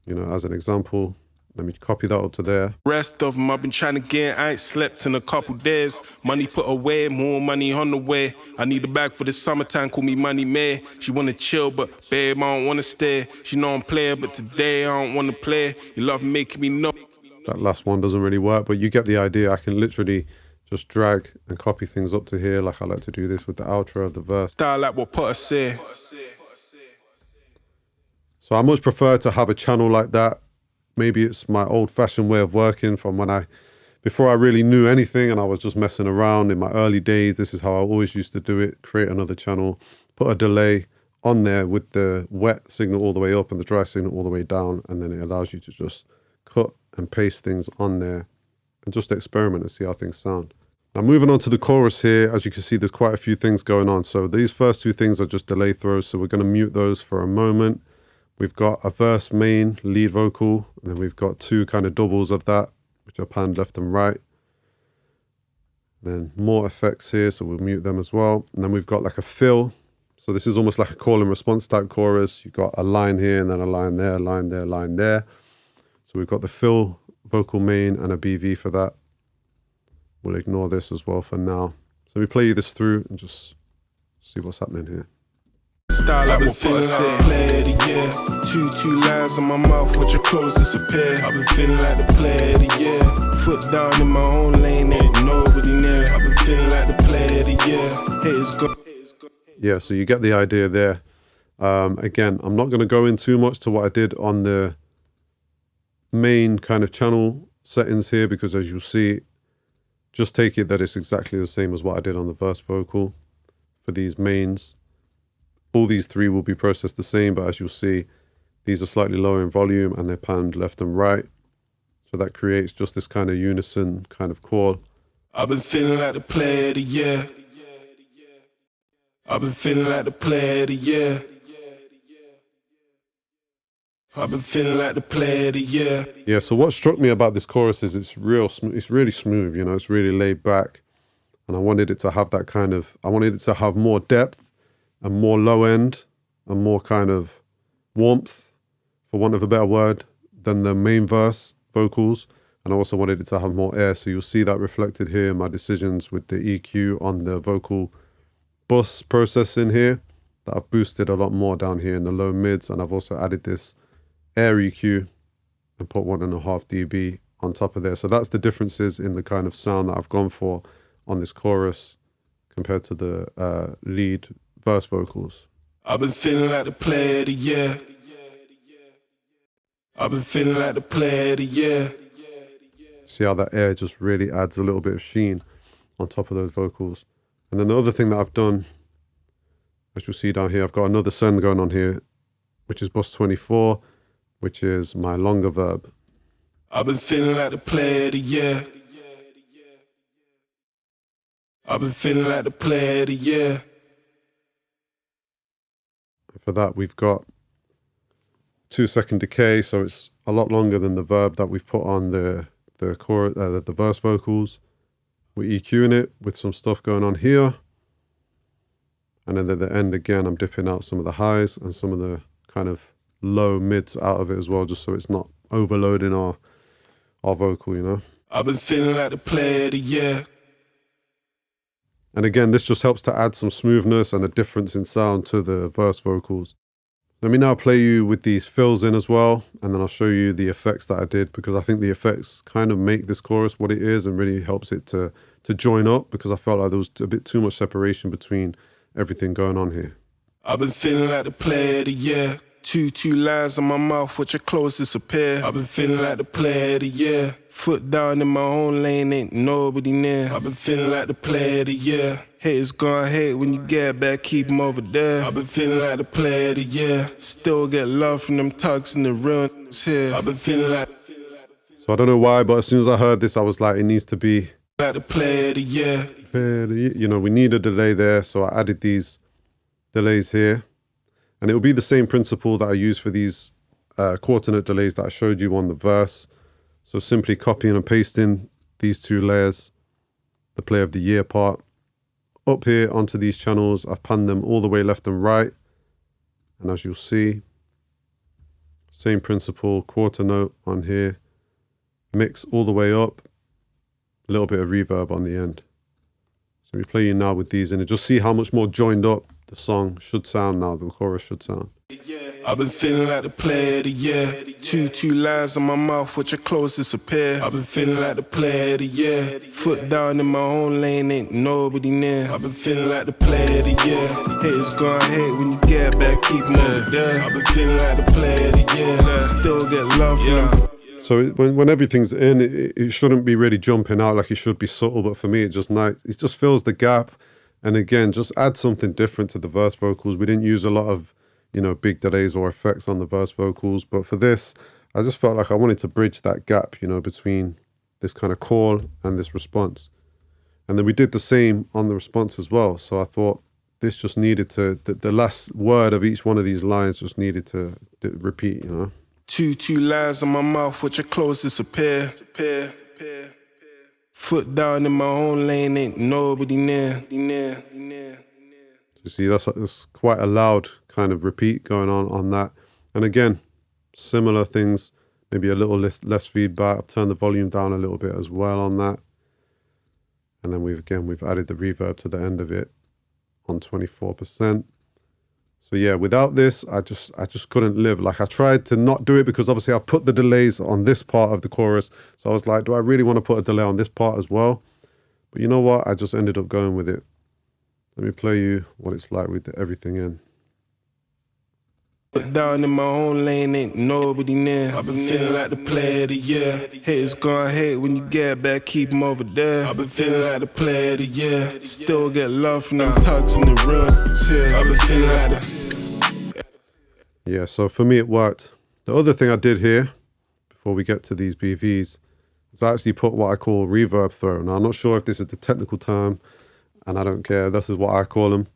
you know, as an example, let me copy that up to there. Rest of them I've been trying to get, I ain't slept in a couple days. Money put away, more money on the way. I need a bag for the summertime, call me Money May. She wanna chill, but babe, I don't wanna stay. She know I'm player, but today I don't wanna play. You love making me know. That last one doesn't really work, but you get the idea. I can literally just drag and copy things up to here, like I like to do this with the outro of the verse. Style like what Potter say. So I much prefer to have a channel like that. Maybe it's my old-fashioned way of working from before I really knew anything and I was just messing around in my early days. This is how I always used to do it. Create another channel, put a delay on there with the wet signal all the way up and the dry signal all the way down, and then it allows you to just cut and paste things on there and just experiment and see how things sound. Now moving on to the chorus here, as you can see, there's quite a few things going on. So these first two things are just delay throws, so we're going to mute those for a moment. We've got a verse main lead vocal, and then we've got two kind of doubles of that, which are panned left and right. Then more effects here, so we'll mute them as well. And then we've got like a fill. So this is almost like a call and response type chorus. You've got a line here, and then a line there, line there, line there. So we've got the fill vocal main and a BV for that. We'll ignore this as well for now. So we play you this through and just see what's happening here. Style I've been feeling like the player of the year. Two lines on my mouth, watch your clothes disappear. I've been feeling like the player of the year. Foot down in my own lane, ain't nobody near. I've been feeling like the player of the year. Haters go. Yeah, so you get the idea there. Again, I'm not going to go in too much to what I did on the main kind of channel settings here, because as you'll see, just take it that it's exactly the same as what I did on the verse vocal for these mains. All these three will be processed the same, but as you'll see, these are slightly lower in volume and they're panned left and right. So that creates just this kind of unison kind of call. I've been feeling like the player of the year. I've been feeling like the player of the year. I've been feeling like the player of the year. Yeah, so what struck me about this chorus is it's really smooth, you know, it's really laid back. And I wanted it to have that kind of, I wanted it to have more depth and more low end and more kind of warmth, for want of a better word, than the main verse vocals. And I also wanted it to have more air. So you'll see that reflected here in my decisions with the EQ on the vocal bus processing here, that I've boosted a lot more down here in the low mids. And I've also added this air EQ and put 1.5 dB on top of there. So that's the differences in the kind of sound that I've gone for on this chorus compared to the lead verse vocals. I've been feeling like the player of the year. I've been feeling like the player of the year. See how that air just really adds a little bit of sheen on top of those vocals. And then the other thing that I've done, as you'll see down here, I've got another send going on here, which is bus 24, which is my longer verb. I've been feeling like the player of the year. I've been feeling like the player of the year. For that, we've got 2-second decay, so it's a lot longer than the verb that we've put on the chorus, the verse vocals. We're EQing it with some stuff going on here. And then at the end, again, I'm dipping out some of the highs and some of the kind of low mids out of it as well, just so it's not overloading our vocal, you know? I've been feeling like the player of the year. And again, this just helps to add some smoothness and a difference in sound to the verse vocals. Let me now play you with these fills in as well, and then I'll show you the effects that I did, because I think the effects kind of make this chorus what it is and really helps it to join up, because I felt like there was a bit too much separation between everything going on here. I've been feeling like the player of the year. Two lines on my mouth, watch your clothes disappear. I've been feeling like the player of the year. Foot down in my own lane, ain't nobody near. I've been feeling like the player of the year. Haters gonna hate when you get back, keep 'em over there. I've been feeling like the player of the year. Still get love from them tugs and the real here. I've been feeling like. So I don't know why, but as soon as I heard this, I was like, it needs to be like the player of the year. You know, we need a delay there, so I added these delays here. And it will be the same principle that I use for these quarter note delays that I showed you on the verse. So simply copying and pasting these two layers, the player of the year part, up here onto these channels. I've panned them all the way left and right. And as you'll see, same principle, quarter note on here, mix all the way up, a little bit of reverb on the end. So we play you now with these, and just see how much more joined up the song should sound now, the chorus should sound. I've been feeling like the player of the year. Two lines on my mouth, watch your clothes disappear. I've been feeling like the player of the year. Foot down in my own lane, ain't nobody near. I've been feeling like the player of the year. Haters gonna hate when you get back, keep 'em over there. I've been feeling like the player of the year. Still get love from them. So when everything's in, it shouldn't be really jumping out, like it should be subtle, but for me, it just fills the gap. And again, just add something different to the verse vocals. We didn't use a lot of, big delays or effects on the verse vocals, but for this, I just felt like I wanted to bridge that gap, between this kind of call and this response. And then we did the same on the response as well. So I thought this just needed to, the last word of each one of these lines just needed to repeat, Two lines on my mouth, watch your clothes disappear. Foot down in my own lane, ain't nobody near. You see, that's quite a loud kind of repeat going on that. And again, similar things, maybe a little less feedback. I've turned the volume down a little bit as well on that. And then we've added the reverb to the end of it on 24%. So yeah, without this, I just couldn't live. Like, I tried to not do it because obviously I've put the delays on this part of the chorus. So I was like, do I really want to put a delay on this part as well? But you know what? I just ended up going with it. Let me play you what it's like with everything in. Down in my own lane, ain't nobody near. I've been feeling like the player of the year. Haters gonna hate when you get back, keep 'em over there. I've been feeling like the player of the year. Still get love from them tugs and the real here. I've been feeling like the... Yeah, so for me it worked. The other thing I did here, before we get to these BVs, is I actually put what I call reverb throw. Now, I'm not sure if this is the technical term, and I don't care. This is what I call them.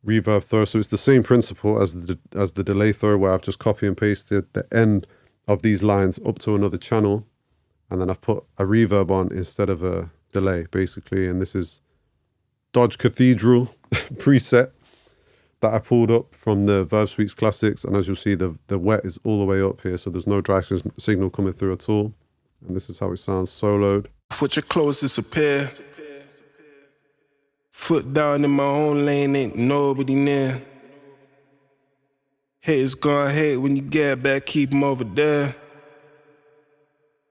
Reverb throw. So it's the same principle as the delay throw, where I've just copy and pasted the end of these lines up to another channel, and then I've put a reverb on instead of a delay, basically. And this is Dodge Cathedral preset that I pulled up from the Verb Suites Classics. And as you'll see, the wet is all the way up here, so there's no dry signal coming through at all. And this is how it sounds soloed. Watch your clothes disappear. Foot down in my own lane, ain't nobody near. Haters gonna hate when you get back, keep 'em over there.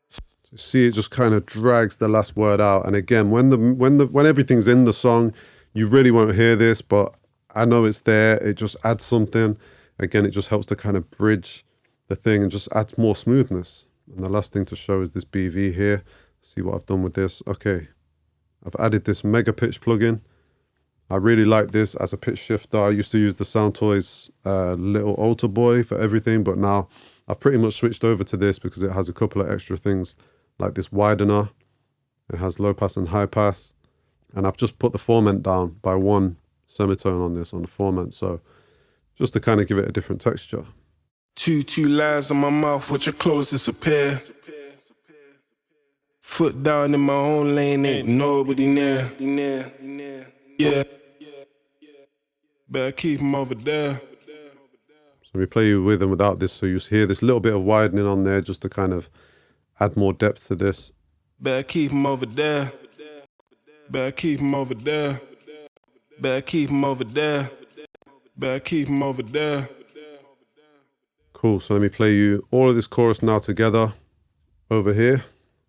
So see, it just kind of drags the last word out. And again, when everything's in the song, you really won't hear this, but I know it's there. It just adds something. Again, it just helps to kind of bridge the thing and just adds more smoothness. And the last thing to show is this BV here. See what I've done with this. Okay, I've added this mega pitch plugin. I really like this as a pitch shifter. I used to use the Soundtoys little alter boy for everything, but now I've pretty much switched over to this because it has a couple of extra things like this widener. It has low pass and high pass. And I've just put the formant down by 1 semitone on this, on the formant. So just to kind of give it a different texture. Two lines on my mouth, watch your clothes disappear. Foot down in my own lane, ain't nobody near. Yeah. Better keep him over there. So we play you with and without this, so you hear this little bit of widening on there just to kind of add more depth to this. Better keep him over there. Better keep him over there. Better keep him over there. Better keep him over there. Cool, so let me play you all of this chorus now together over here.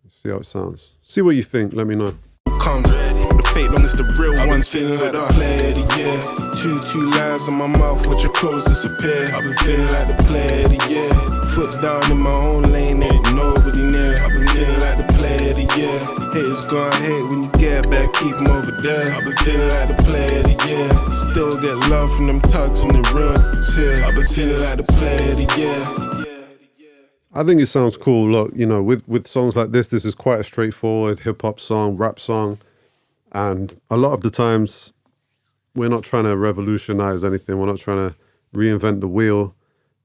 See how it sounds. See what you think, let me know. Comes the fake one is the real ones, feeling like the player of the year. Two lines on my mouth, watch your clothes disappear. I've been feeling like the player of the year. Foot down in my own lane, ain't nobody near. I've been feeling like the player of the year. Haters gonna hate when you get back, keep them over there. I've been feeling like the player of the year. Still get love from them tugs and the real here. I've been feeling like the player of the year. I think it sounds cool. Look, you know, with songs like this is quite a straightforward hip-hop song, rap song. And a lot of the times, we're not trying to revolutionize anything. We're not trying to reinvent the wheel.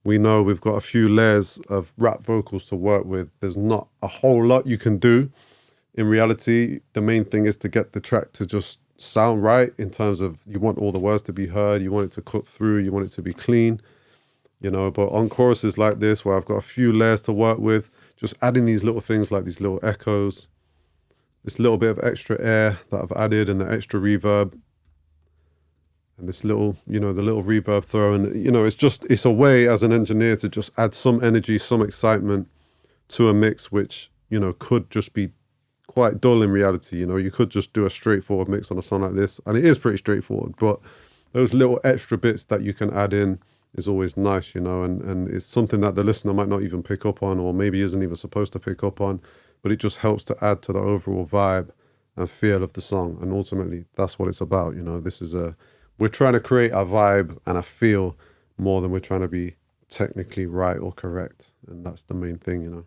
We know we've got a few layers of rap vocals to work with. There's not a whole lot you can do. In reality, the main thing is to get the track to just sound right in terms of you want all the words to be heard. You want it to cut through. You want it to be clean. You know, but on choruses like this, where I've got a few layers to work with, just adding these little things like these little echoes, this little bit of extra air that I've added and the extra reverb, and this little, you know, the little reverb throw. And, you know, it's a way as an engineer to just add some energy, some excitement to a mix, which, you know, could just be quite dull in reality. You know, you could just do a straightforward mix on a song like this, and it is pretty straightforward, but those little extra bits that you can add in is always nice, you know, and it's something that the listener might not even pick up on, or maybe isn't even supposed to pick up on, but it just helps to add to the overall vibe and feel of the song. And ultimately, that's what it's about, you know. We're trying to create a vibe and a feel more than we're trying to be technically right or correct, and that's the main thing, you know.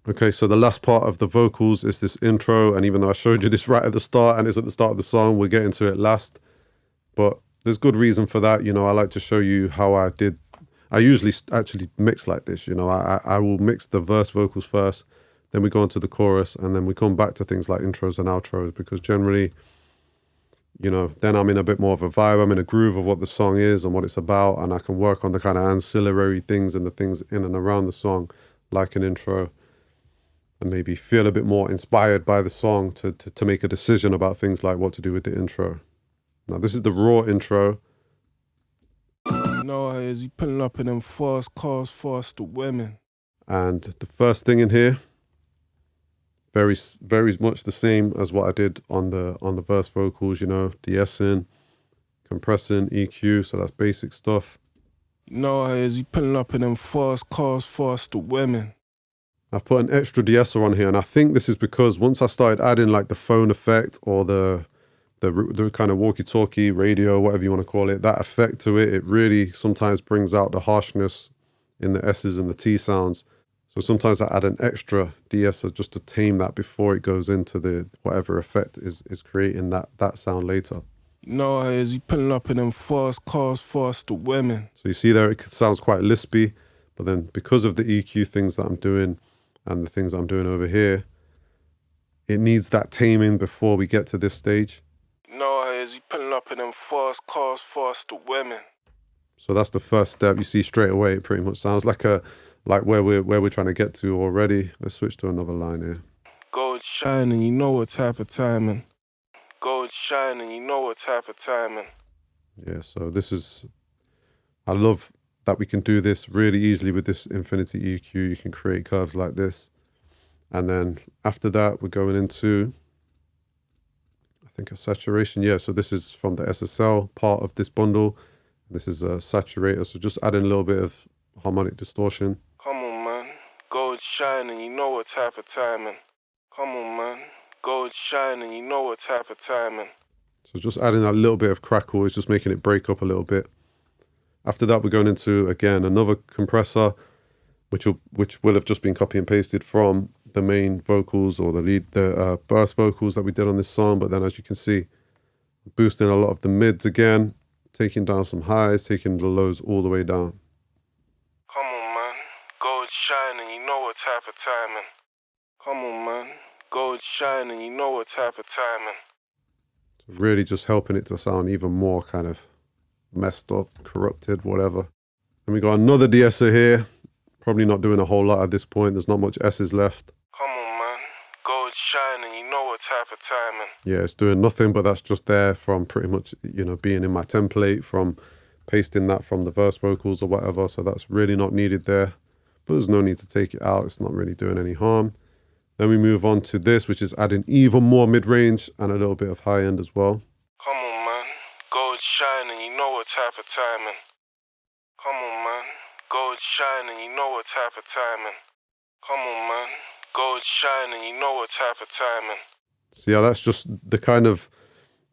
Okay, so the last part of the vocals is this intro, and even though I showed you this right at the start and it's at the start of the song, we'll get into it last, but there's good reason for that. You know, I like to show you how I usually actually mix like this, you know. I will mix the verse vocals first, then we go into the chorus, and then we come back to things like intros and outros, because generally, you know, then I'm in a bit more of a vibe, I'm in a groove of what the song is and what it's about, and I can work on the kind of ancillary things and the things in and around the song, like an intro, and maybe feel a bit more inspired by the song to make a decision about things like what to do with the intro. Now, this is the raw intro. You know how it is, you pulling up in them fast cars, faster women. And the first thing in here, very, very much the same as what I did on the verse vocals, you know, de-essing, compressing, EQ, so that's basic stuff. You know how it is, you pulling up in them fast cars, faster women. I've put an extra de-esser on here, and I think this is because once I started adding like the phone effect or the kind of walkie-talkie, radio, whatever you want to call it, that effect to it, it really sometimes brings out the harshness in the S's and the T sounds. So sometimes I add an extra de-esser just to tame that before it goes into the whatever effect is creating that sound later. You know how it is, you pulling up in them fast cars, faster women. So you see there, it sounds quite lispy, but then because of the EQ things that I'm doing and the things I'm doing over here, it needs that taming before we get to this stage. You know how it is, you pulling up in them fast cars, faster women. So that's the first step. You see straight away, it pretty much sounds like where we're trying to get to already. Let's switch to another line here. Gold shining, you know what type of timing. Gold shining, you know what type of timing. Yeah, so I love that we can do this really easily with this Infinity EQ. You can create curves like this. And then after that, we're going into, I think, a saturation. Yeah, so this is from the SSL part of this bundle. This is a saturator, so just adding a little bit of harmonic distortion. Come on, man. Gold shining, you know what type of timing. Come on, man. Gold shining, you know what type of timing. So just adding that little bit of crackle is just making it break up a little bit. After that, we're going into, again, another compressor, which will have just been copy and pasted from the main vocals or the verse vocals that we did on this song. But then, as you can see, Boosting a lot of the mids again, taking down some highs, taking the lows all the way down. Come on, man. Gold shining, you know what type of timing. Come on, man. Gold shining, you know what type of timing. So really just helping it to sound even more kind of messed up, corrupted, whatever. And we got another de-esser here. Probably not doing a whole lot at this point. There's not much S's left. Come on, man. Gold shining, you know what type of timing. Yeah, it's doing nothing, but that's just there from pretty much, you know, being in my template, from pasting that from the verse vocals or whatever. So that's really not needed there. But there's no need to take it out. It's not really doing any harm. Then we move on to this, which is adding even more mid-range and a little bit of high end as well. Come on, man. Gold shining, you know what type of timing. Come on, man. Gold shining, you know what type of timing. Come on, man. Gold shining, you know what type of timing. So yeah, that's just the kind of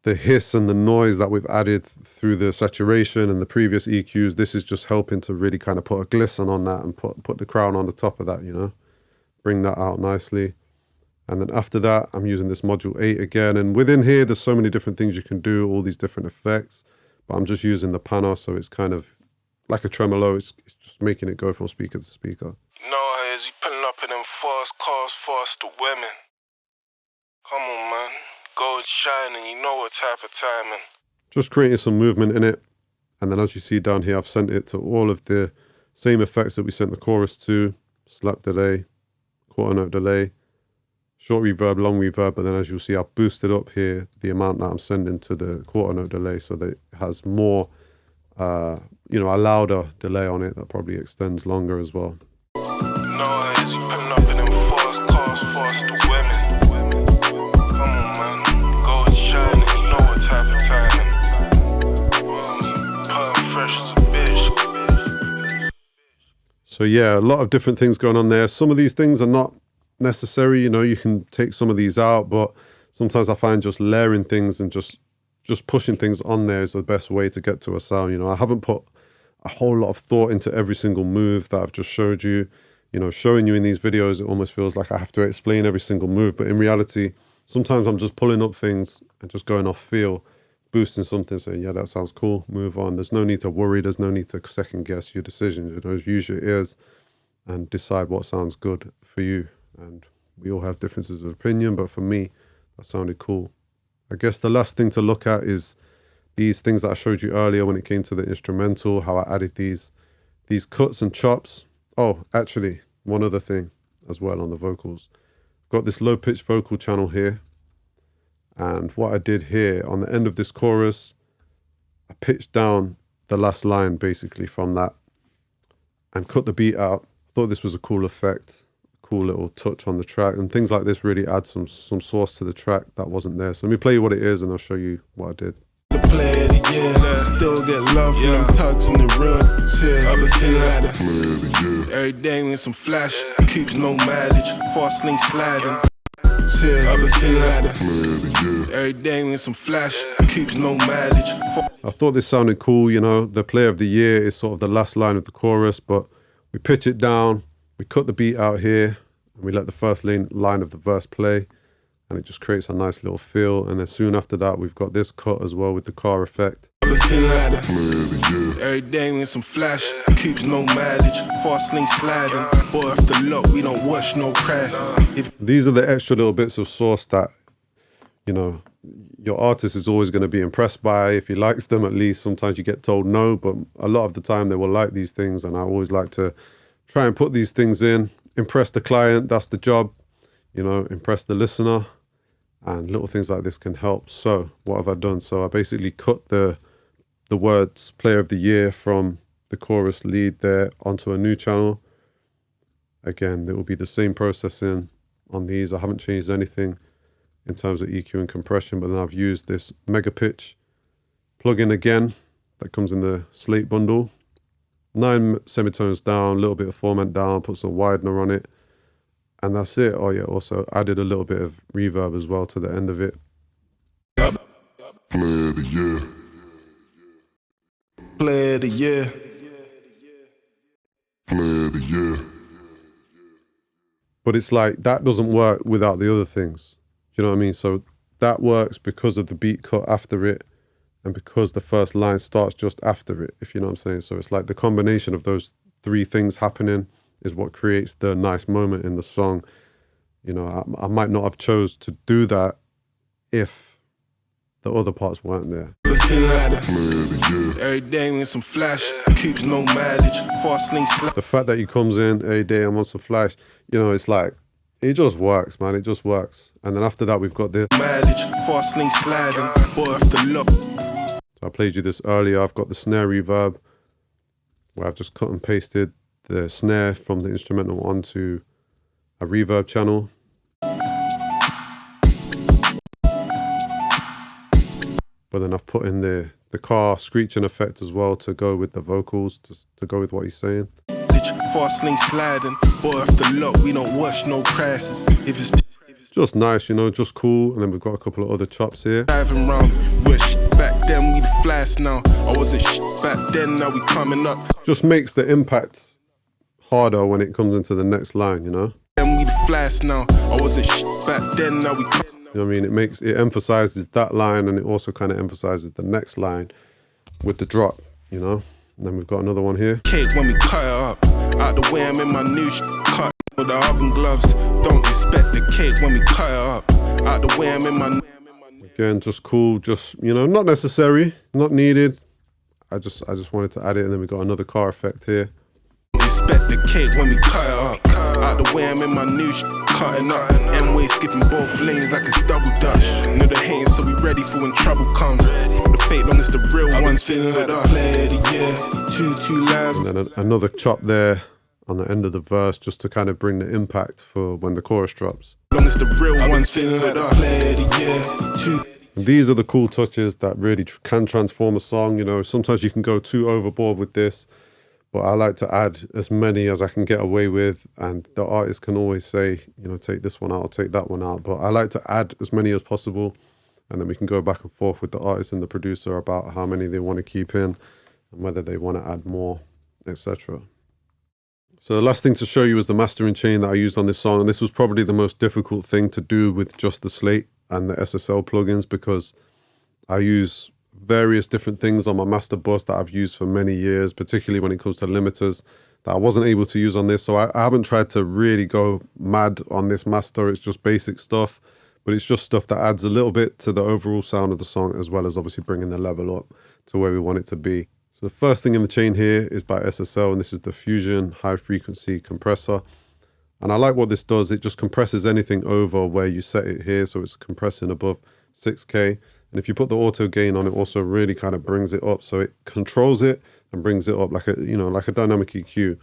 the hiss and the noise that we've added through the saturation and the previous EQs. This is just helping to really kind of put a glisten on that and put the crown on the top of that, you know, bring that out nicely. And then after that, I'm using this module 8 again. And within here, there's so many different things you can do, all these different effects. But I'm just using the panel, so it's kind of like a tremolo. It's just making it go from speaker to speaker. You know how it is, you pulling up in them fast cars, fast to women. Come on, man. Gold shining, you know what type of timing. Just creating some movement in it. And then as you see down here, I've sent it to all of the same effects that we sent the chorus to. Slap delay, quarter note delay, short reverb, long reverb. But then as you'll see, I've boosted up here the amount that I'm sending to the quarter note delay so that it has more, you know, a louder delay on it that probably extends longer as well. You know how it is, you pulling up in them fast cars, fast to women. Come on, man. Gold shining, you know what type of timing. Pearl fresh as a bitch. So yeah, a lot of different things going on there. Some of these things are not necessary, you know, you can take some of these out, but sometimes I find just layering things and just pushing things on there is the best way to get to a sound. You know, I haven't put a whole lot of thought into every single move that I've just showed you. You know, showing you in these videos, it almost feels like I have to explain every single move. But in reality, sometimes I'm just pulling up things and just going off feel, boosting something, saying, yeah, that sounds cool, move on. There's no need to worry. There's no need to second guess your decision. You know, use your ears and decide what sounds good for you. And we all have differences of opinion, but for me, that sounded cool. I guess the last thing to look at is these things that I showed you earlier when it came to the instrumental, how I added these cuts and chops. Oh, actually, one other thing as well on the vocals. I've got this low-pitched vocal channel here. And what I did here, on the end of this chorus, I pitched down the last line basically from that and cut the beat out. I thought this was a cool effect, cool little touch on the track. And things like this really add some sauce to the track that wasn't there. So let me play you what it is and I'll show you what I did. The player of the year, still get love from them tugs in the real. I've been feeling like the player of the year. Every day with some flash, keeps no mileage, fast lane sliding. I've been feeling like the player of the year. Every day with some flash, keeps no mileage. I thought this sounded cool, you know, the player of the year is sort of the last line of the chorus, but we pitch it down, we cut the beat out here, and we let the first line of the verse play. And it just creates a nice little feel. And then soon after that, we've got this cut as well with the car effect. I've been feeling like that. Every day with some flash, keeps no mileage, fast lane sliding. Boy, off the lock, we don't watch no crashes. These are the extra little bits of sauce that, you know, your artist is always going to be impressed by. If he likes them, at least. Sometimes you get told no, but a lot of the time they will like these things. And I always like to try and put these things in, impress the client. That's the job, you know, impress the listener. And little things like this can help. So what have I done? So I basically cut the words player of the year from the chorus lead there onto a new channel. Again, it will be the same processing on these. I haven't changed anything in terms of EQ and compression, but then I've used this mega pitch plugin again that comes in the Slate bundle. 9 semitones down, a little bit of format down, put some widener on it. And that's it. Oh yeah, also added a little bit of reverb as well to the end of it. Player of the year. Player of the year. Player of the year. But it's like, that doesn't work without the other things. You know what I mean? So that works because of the beat cut after it and because the first line starts just after it, if you know what I'm saying. So it's like the combination of those three things happening is what creates the nice moment in the song. You know, I might not have chose to do that if the other parts weren't there. Every day with some flash, keeps no mileage, fast lane slap. The fact that he comes in every day and wants to flash, you know, it's like, it just works, man. It just works. And then after that, we've got this. Mileage, fast lane sliding, boy after look. So I played you this earlier. I've got the snare reverb where I've just cut and pasted the snare from the instrumental onto a reverb channel. But then I've put in the car screeching effect as well to go with the vocals, to go with what he's saying. Fast lane sliding, boy after luck, we don't watch no crashes. If it's just nice, you know, just cool. And then we've got a couple of other chops here. Driving round, wish back then we the flash now. I wasn't back then, now we coming up. Just makes the impact harder when it comes into the next line, you know. Then we the flash now. I wasn't back then, now we. You know what I mean? It emphasizes that line, and it also kind of emphasizes the next line with the drop, you know. And then we've got another one here. Cake when we cut it up. Out the way, I'm in my new cut with the oven gloves. Don't expect the cake when we cut it up. Out the way, I'm in my. Again, just cool, just, you know, not necessary, not needed. I just wanted to add it, and then we got another car effect here. Expect the cake when we cut it up. Out the way, I'm in my new cutting up. M-way skipping both lanes like it's double dutch. Know the hating, so we ready for when trouble comes. The fake long is the real ones feeling with us. Two lines. And then another chop there on the end of the verse, just to kind of bring the impact for when the chorus drops. Long as the real ones feeling with us. And these are the cool touches that really can transform a song. You know, sometimes you can go too overboard with this, but I like to add as many as I can get away with, and the artist can always say, you know, take this one out or take that one out. But I like to add as many as possible, and then we can go back and forth with the artist and the producer about how many they want to keep in and whether they want to add more, etc. So the last thing to show you is the mastering chain that I used on this song, and this was probably the most difficult thing to do with just the Slate and the SSL plugins, because I use various different things on my master bus that I've used for many years, particularly when it comes to limiters, that I wasn't able to use on this. So I haven't tried to really go mad on this master. It's just basic stuff, but it's just stuff that adds a little bit to the overall sound of the song, as well as obviously bringing the level up to where we want it to be. So the first thing in the chain here is by SSL, and this is the Fusion high frequency compressor. And I like what this does. It just compresses anything over where you set it here. So it's compressing above 6K. And if you put the auto gain on, it also really kind of brings it up. So it controls it and brings it up like a, you know, like a dynamic EQ.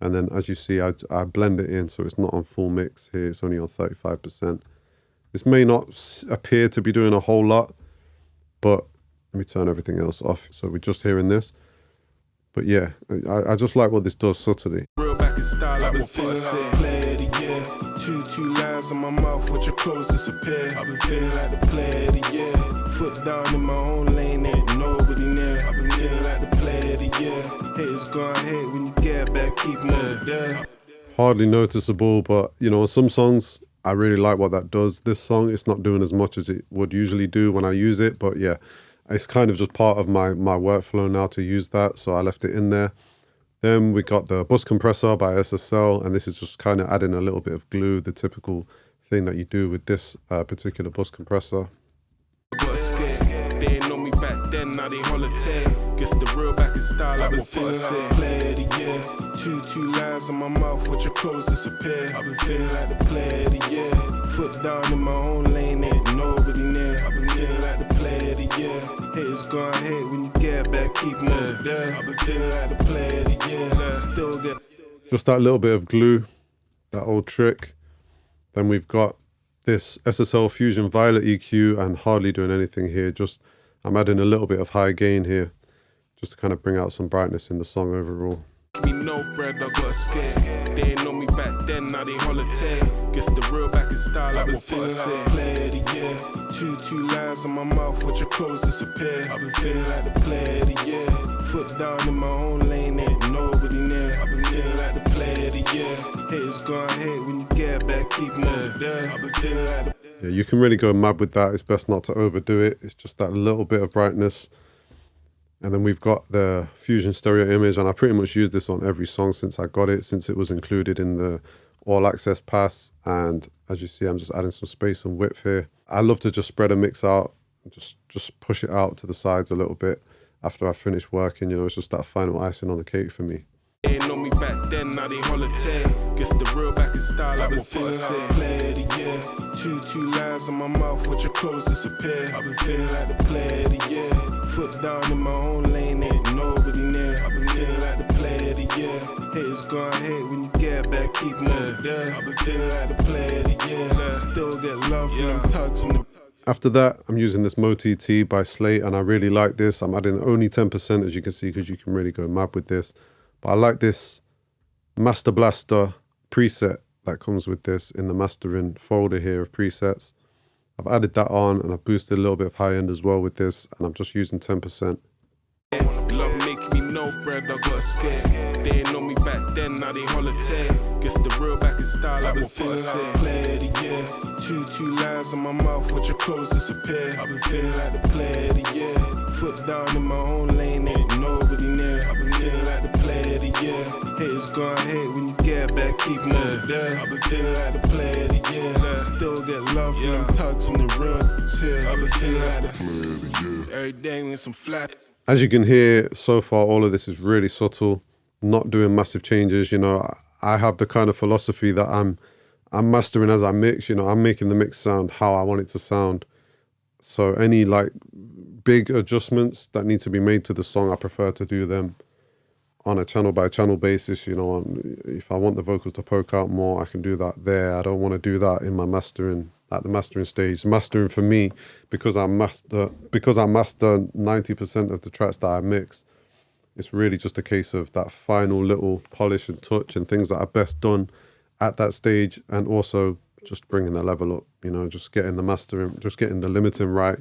And then as you see, I blend it in. So it's not on full mix here. It's only on 35%. This may not appear to be doing a whole lot, but let me turn everything else off. So we're just hearing this. But yeah, I just like what this does subtly. Real back in style, I've been feeling like the player of the year. Two lines on my mouth, watch your clothes disappear. I've been feeling like the player of the year. Foot down in my own lane, ain't nobody near. I've been feeling like the player of the year. Haters gonna hate when you get back, keep moving there. Hardly noticeable, but you know, on some songs, I really like what that does. This song, it's not doing as much as it would usually do when I use it, but yeah, it's kind of just part of my workflow now to use that, so I left it in there. Then we got the bus compressor by SSL, and this is just kind of adding a little bit of glue, the typical thing that you do with this particular bus compressor. They ain't know me back then, now they holiday. Guess the real back in style, I've been feeling like the player of the year. Two lines on my mouth, watch your clothes disappear. I've been feeling like the player of the year. Foot down in my own lane, ain't nobody near. I've been feeling like the player of the year. Haters gonna hate when you get back, keep moving there. I've been feeling like the player of the year. Still get. Just that little bit of glue, that old trick. Then we've got this SSL Fusion Violet EQ, and hardly doing anything here. Just I'm adding a little bit of high gain here, just to kind of bring out some brightness in the song overall. Give me no bread, I got scared. They ain't know me back then, now they holiday. Guess the real back in style, I've been feeling like the player of the year. Two lines on my mouth, watch your clothes disappear. I've been feeling like the player of the year. Foot down in my own lane, ain't nobody near. I've been feeling like the player of the year. Haters gonna hate when you get back, keep moving there. I've been feeling like the Yeah, you can really go mad with that. It's best not to overdo it. It's just that little bit of brightness. And then we've got the Fusion stereo image, and I pretty much used this on every song since I got it, since it was included in the all access pass. And as you see, I'm just adding some space and width here. I love to just spread a mix out, just push it out to the sides a little bit after I finish working. You know, it's just that final icing on the cake for me. They know me back then, now they holiday. Guess the real back in style, I've been feeling like the player of the year. Two lines on my mouth, watch your clothes disappear. I've been feeling like the player of the year. Foot down in my own lane, ain't nobody near. I've been feeling like the player of the year. Haters gonna hate when you get back, keep moving there. I've been feeling like the player of the year. Still get love from them tugs in the... After that, I'm using this MoTT by Slate, and I really like this. I'm adding only 10%, as you can see, because you can really go mad with this. But I like this Master Blaster preset that comes with this in the mastering folder here of presets. I've added that on, and I've boosted a little bit of high end as well with this, and I'm just using 10%. Love making me no bread, I got scared. They ain't know me back then, now they holiday. Guess the real back in style, I've been feeling like the player of the year. Two lines on my mouth, watch your clothes disappear. I've been feeling like the player of the year. Foot down in my own lane, ain't nobody near. I've been feeling like the player of the year. Haters gonna hate when you get back, keep moving there. I've been feeling like the player of the year. Still get love from them tugs from the real here. I've been feeling like the player of the year. Every day with some flat. As you can hear, so far, all of this is really subtle, not doing massive changes. You know, I have the kind of philosophy that I'm mastering as I mix. You know, I'm making the mix sound how I want it to sound. So any like big adjustments that need to be made to the song, I prefer to do them on a channel by channel basis. You know, if I want the vocals to poke out more, I can do that there. I don't want to do that in my mastering, at the mastering stage. Mastering for me, because I master 90% of the tracks that I mix, it's really just a case of that final little polish and touch and things that are best done at that stage, and also just bringing the level up, you know, just getting the mastering, just getting the limiting right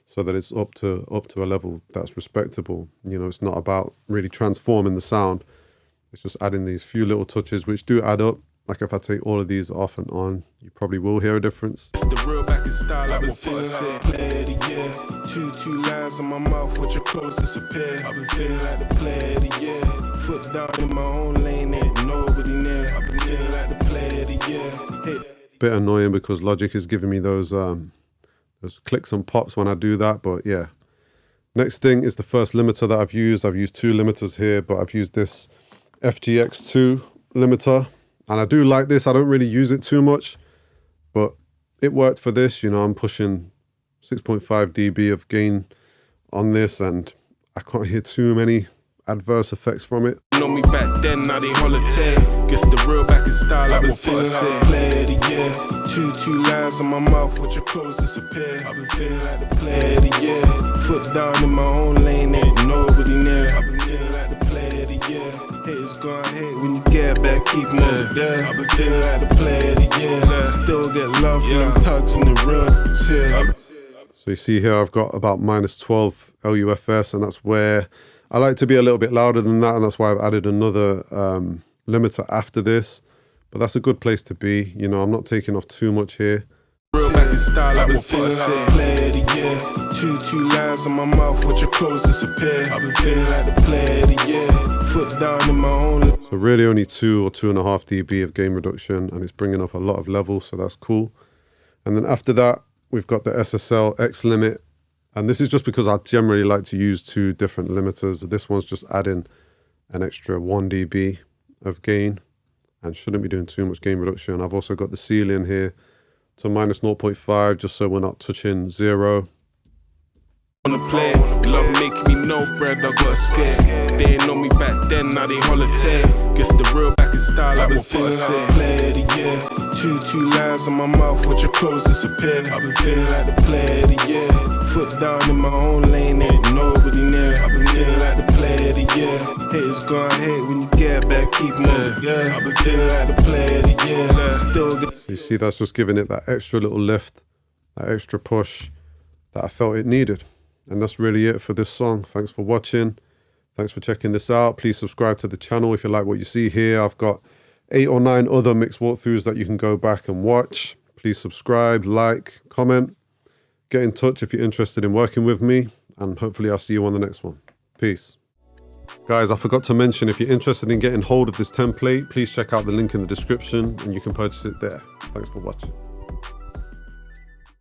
so that it's up to a level that's respectable. You know, it's not about really transforming the sound. It's just adding these few little touches which do add up. Like if I take all of these off and on, you probably will hear a difference. It's the real back in style, I've been feeling like the player of the year. Two lines on my mouth, watch your clothes disappear. I've been feeling like the player of the year. Foot down in my own lane, ain't nobody near. I've been feeling like the player of the year. Bit annoying because Logic is giving me those clicks and pops when I do that, but yeah. Next thing is the first limiter that I've used. I've used two limiters here, but I've used this FGX2 limiter. And I do like this. I don't really use it too much, but it worked for this. You know, I'm pushing 6.5 dB of gain on this, and I can't hear too many adverse effects from it. Know me back then, now they holiday. Guess the real back in style, I've been feeling like the player of the year. Two lines on my mouth, watch your clothes disappear. I've been feeling like the player of the year. Foot down in my own lane, ain't nobody near. I've been feeling like the player of the year. Haters gonna hate when you get back, keep moving there. I've been feeling like the player of the year. Still get love from them tugs in the real here. So you see here, I've got about -12 LUFS, and that's where I like to be a little bit louder than that, and that's why I've added another limiter after this. But that's a good place to be. You know, I'm not taking off too much here. Real back in style, I've been feeling like the player of the year. Two lines on my mouth, watch your clothes disappear. I've been feeling like the player of the year. Foot down in my own. So really only 2 or 2.5 dB of gain reduction, and it's bringing up a lot of levels, so that's cool. And then after that, we've got the SSL X limit. And this is just because I generally like to use two different limiters. This one's just adding an extra 1 dB of gain and shouldn't be doing too much gain reduction. I've also got the ceiling here to -0.5, just so we're not touching 0. On the play, love making me no bread, I got scared. They ain't know me back then, now they holiday. Guess the real back in style, I've been feeling like the player of the year. Two lines on my mouth, watch your clothes disappear. I've been feeling like the player of the year. Foot down in my own lane, ain't nobody near. I've been feeling like the player of the year. Haters gonna hate when you get back, keep moving. Yeah, I've been feeling like the player of the year. Still get. So you see, that's just giving it that extra little lift, that extra push that I felt it needed. And that's really it for this song. Thanks for watching. Thanks for checking this out. Please subscribe to the channel if you like what you see here. I've got 8 or 9 other mix walkthroughs that you can go back and watch. Please Please subscribe, like, comment, get in touch if you're interested in working with me, and hopefully I'll see you on the next one. Peace. Guys, I forgot to mention, if you're interested in getting hold of this template, please check out the link in the description and you can purchase it there. Thanks for watching.